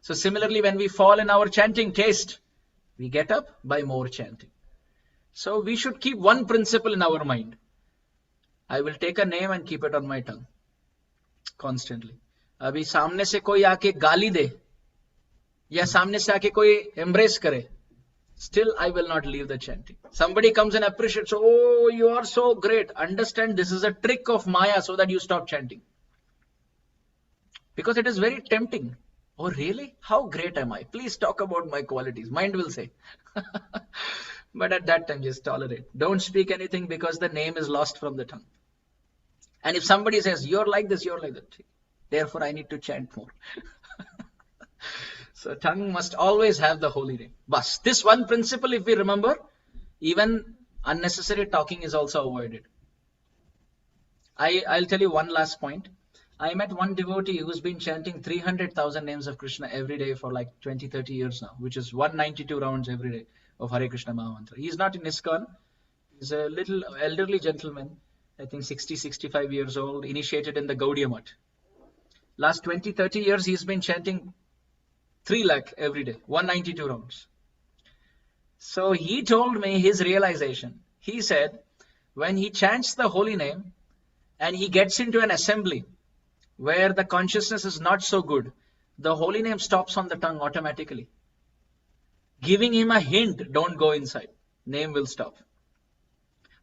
[SPEAKER 1] So similarly, when we fall in our chanting taste, we get up by more chanting. So we should keep one principle in our mind. I will take a name and keep it on my tongue. Constantly. अभी सामने से कोई आके गाली दे या सामने से आके कोई embrace करे, still I will not leave the chanting. Somebody comes and appreciates, oh, you are so great. Understand, this is a trick of Maya so that you stop chanting. Because it is very tempting. Oh, really? How great am I? Please talk about my qualities. Mind will say. But at that time, just tolerate. Don't speak anything because the name is lost from the tongue. And if somebody says, you're like this, you're like that, therefore I need to chant more. So tongue must always have the holy name. Bas. This one principle, if we remember, Even unnecessary talking is also avoided. I'll tell you one last point. I met one devotee who's been chanting 300,000 names of Krishna every day for like 20-30 years now, which is 192 rounds every day of Hare Krishna Mahamantra. He's not in ISKCON. He's a little elderly gentleman, I think 60-65 years old, initiated in the Gaudiya Math. Last 20-30 years, he's been chanting 3 lakh every day, 192 rounds. So he told me his realization. He said, when he chants the holy name and he gets into an assembly where the consciousness is not so good, the holy name stops on the tongue automatically, giving him a hint, don't go inside, name will stop.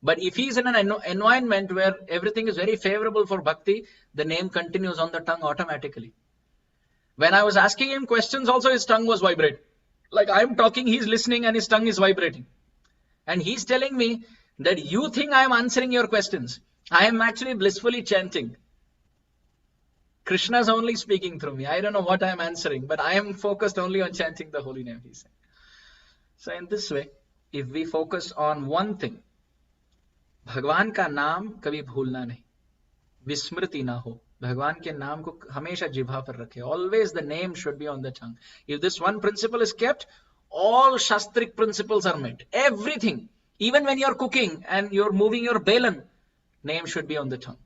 [SPEAKER 1] But if he's in an environment where everything is very favorable for bhakti, the name continues on the tongue automatically. When I was asking him questions also, his tongue was vibrating. Like I'm talking, he's listening and his tongue is vibrating. And he's telling me that you think I am answering your questions. I am actually blissfully chanting. Krishna's only speaking through me. I don't know what I am answering, but I am focused only on chanting the holy name, he said. So in this way, if we focus on one thing, भगवान का नाम कभी भूलना नहीं, विस्मृति ना हो, भगवान के नाम को हमेशा जिह्वा पर रखे. Always the name should be on the tongue. If this one principle is kept, all shastric principles are met. Everything, even when you're cooking and you're moving your belan, name should be on the tongue.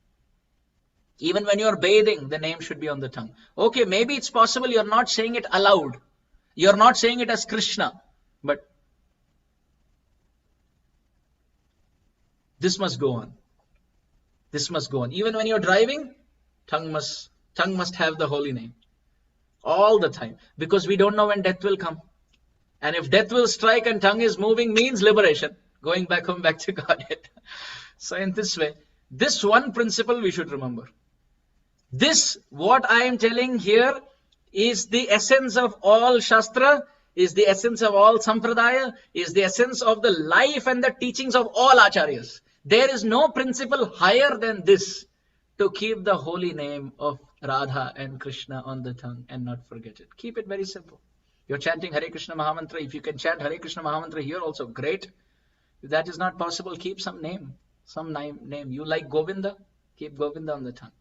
[SPEAKER 1] Even when you're bathing, the name should be on the tongue. Okay, maybe it's possible you're not saying it aloud. You're not saying it as Krishna, but this must go on. This must go on. Even when you're driving, tongue must have the holy name all the time, because we don't know when death will come. And if death will strike and tongue is moving, means liberation, going back home, back to Godhead. So in this way, this one principle we should remember. This, what I am telling here, is the essence of all Shastra, is the essence of all Sampradaya, is the essence of the life and the teachings of all Acharyas. There is no principle higher than this, to keep the holy name of Radha and Krishna on the tongue and not forget it. Keep it very simple. You're chanting Hare Krishna Mahamantra. If you can chant Hare Krishna Mahamantra here also, great. If that is not possible, keep some name. Some name. You like Govinda? Keep Govinda on the tongue.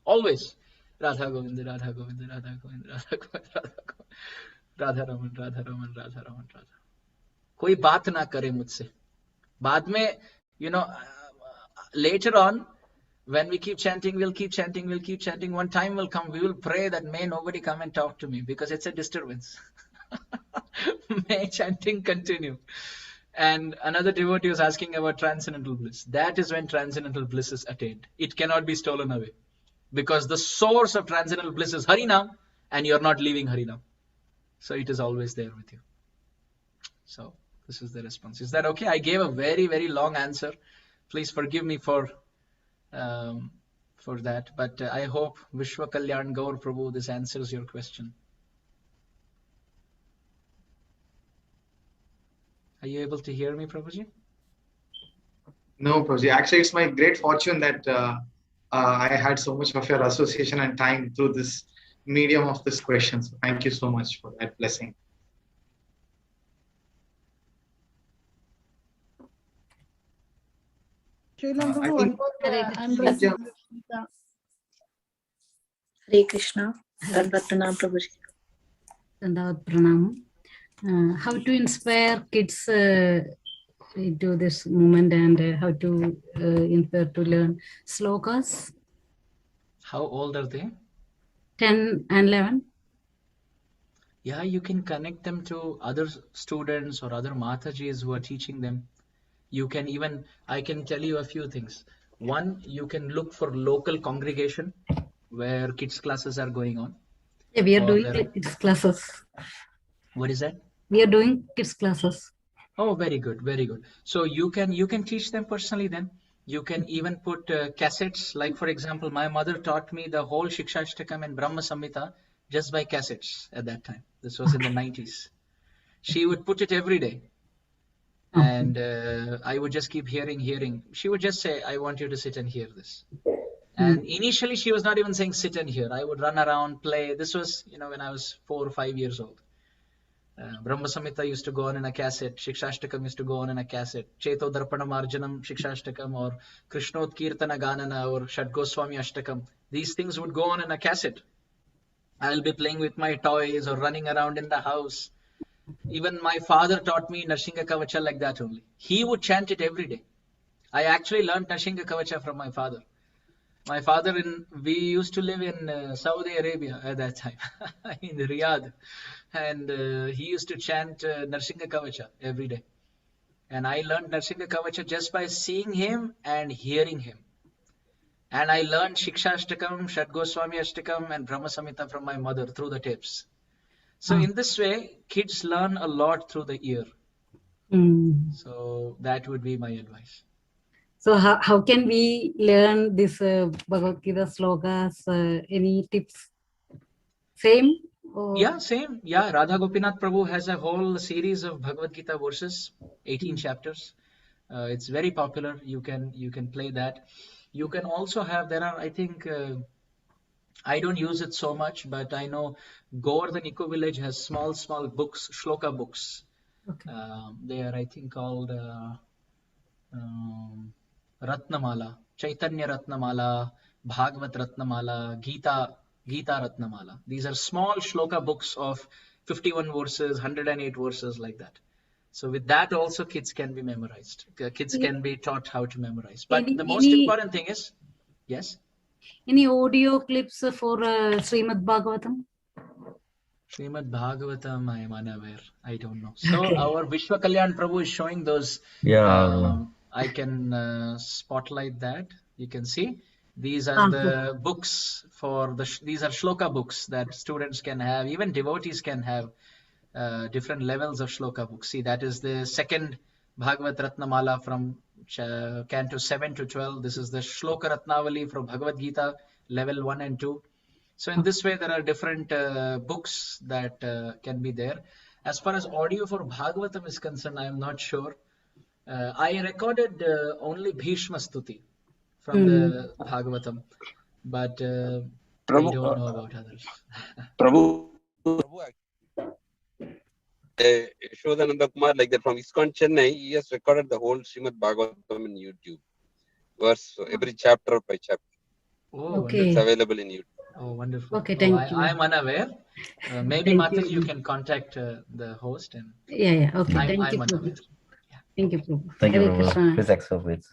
[SPEAKER 1] Always. Radha Govinda, Radha Govinda, Radha Govinda, Radha Govinda, Radha Govinda. Radha Raman, Radha Raman, Radha Raman, Radha. कोई बात ना करे मुझसे. बाद में, later on, when we keep chanting, we'll keep chanting, we'll keep chanting. One time will come, we will pray that may nobody come and talk to me, because it's a disturbance. May chanting continue. And another devotee was asking about transcendental bliss. That is when transcendental bliss is attained. It cannot be stolen away, because the source of transcendental bliss is Harinam, and you're not leaving Harinam. So it is always there with you. So this is the response. Is that okay? I gave a very, very long answer. Please forgive me for that. But I hope Vishwa Kalyan Gaur Prabhu, this answers your question. Are you able to hear me, Prabhuji?
[SPEAKER 7] No, Prabhuji. Actually, it's my great fortune that I had so much of your association and time through this medium of this question. So thank you so much for that blessing.
[SPEAKER 8] Shriram
[SPEAKER 7] I
[SPEAKER 8] Prabhu,
[SPEAKER 7] think-
[SPEAKER 8] I'm blessing.
[SPEAKER 9] Hare Krishna. Dandavat Pranam Prabhuji.
[SPEAKER 10] Dandavat Pranam. How to inspire kids into this movement, and how to inspire to learn slokas?
[SPEAKER 1] How old are they?
[SPEAKER 10] 10 and 11.
[SPEAKER 1] Yeah, you can connect them to other students or other Matajis who are teaching them. You can even, I can tell you a few things. One, you can look for local congregation where kids classes are going on.
[SPEAKER 10] Yeah, we are
[SPEAKER 1] Or
[SPEAKER 10] doing
[SPEAKER 1] there-
[SPEAKER 10] kids classes.
[SPEAKER 1] What is that?
[SPEAKER 10] We are doing kids classes.
[SPEAKER 1] Oh, very good, very good. So you can teach them personally then. You can even put cassettes. Like for example, my mother taught me the whole Shikshashtakam and Brahma Samhita just by cassettes at that time. This was in the 90s. She would put it every day. And I would just keep hearing. She would just say, I want you to sit and hear this. And initially she was not even saying sit and hear. I would run around, play. This was, when I was 4 or 5 years old. Brahma Samhita used to go on in a cassette. Shikshashtakam used to go on in a cassette. Cheto Darpana Marjanam Shikshashtakam or Krishnot Kirtana Ganana or Shad Goswami Ashtakam. These things would go on in a cassette. I'll be playing with my toys or running around in the house. Even my father taught me Narsingha Kavacha like that only. He would chant it every day. I actually learned Narsingha Kavacha from my father. My father, we used to live in Saudi Arabia at that time, in Riyadh. And he used to chant Narsingha Kavacha every day. And I learned Narsingha Kavacha just by seeing him and hearing him. And I learned Shikshashtakam, Shad Goswami Ashtakam and Brahma Samhita from my mother through the tapes. So in this way, kids learn a lot through the ear. So that would be my advice.
[SPEAKER 10] So how can we learn this Bhagavad Gita slokas? Any tips? Same? Or?
[SPEAKER 1] Yeah, same. Yeah, Radha Gopinath Prabhu has a whole series of Bhagavad Gita verses, 18 chapters. It's very popular. You can play that. You can also have, there are, I think, I don't use it so much, but I know Govardhan Eco Village has small books, shloka books.
[SPEAKER 10] Okay.
[SPEAKER 1] They are, I think, called Ratnamala, Chaitanya Ratnamala, Bhagavad Ratnamala, Gita Ratnamala. These are small shloka books of 51 verses, 108 verses like that. So with that also kids can be memorized. Kids can be taught how to memorize. But the most important thing is, yes?
[SPEAKER 10] Any audio clips for Srimad Bhagavatam?
[SPEAKER 1] Srimad Bhagavatam, I am unaware. I don't know. So our Vishwa Kalyan Prabhu is showing those. Yeah. I can spotlight that. You can see. These are the books for these are shloka books that students can have. Even devotees can have different levels of shloka books. See, that is the second Bhagavad Ratnamala from Canto 7 to 12. This is the Shloka Ratnavali from Bhagavad Gita, level 1 and 2. So in this way, there are different books that can be there. As far as audio for Bhagavatam is concerned, I am not sure. I recorded only Bhishma Stuti from the Bhagavatam, but I don't know about others.
[SPEAKER 2] Prabhu Yashodananda Kumar, like that, from ISKCON Chennai, he has recorded the whole Srimad Bhagavatam in YouTube. Verse, every chapter by chapter.
[SPEAKER 1] Oh,
[SPEAKER 10] okay.
[SPEAKER 2] It's available in YouTube.
[SPEAKER 1] Oh, wonderful.
[SPEAKER 10] Okay, thank you.
[SPEAKER 1] I am unaware. Maybe Mataji, you can contact the host. And
[SPEAKER 10] yeah. Okay, thank you.
[SPEAKER 1] I'm unaware.
[SPEAKER 10] Thank you, Prabhu.
[SPEAKER 11] Thank you,
[SPEAKER 10] Hare
[SPEAKER 11] Prabhu.
[SPEAKER 10] Krishna.
[SPEAKER 11] Please accept it.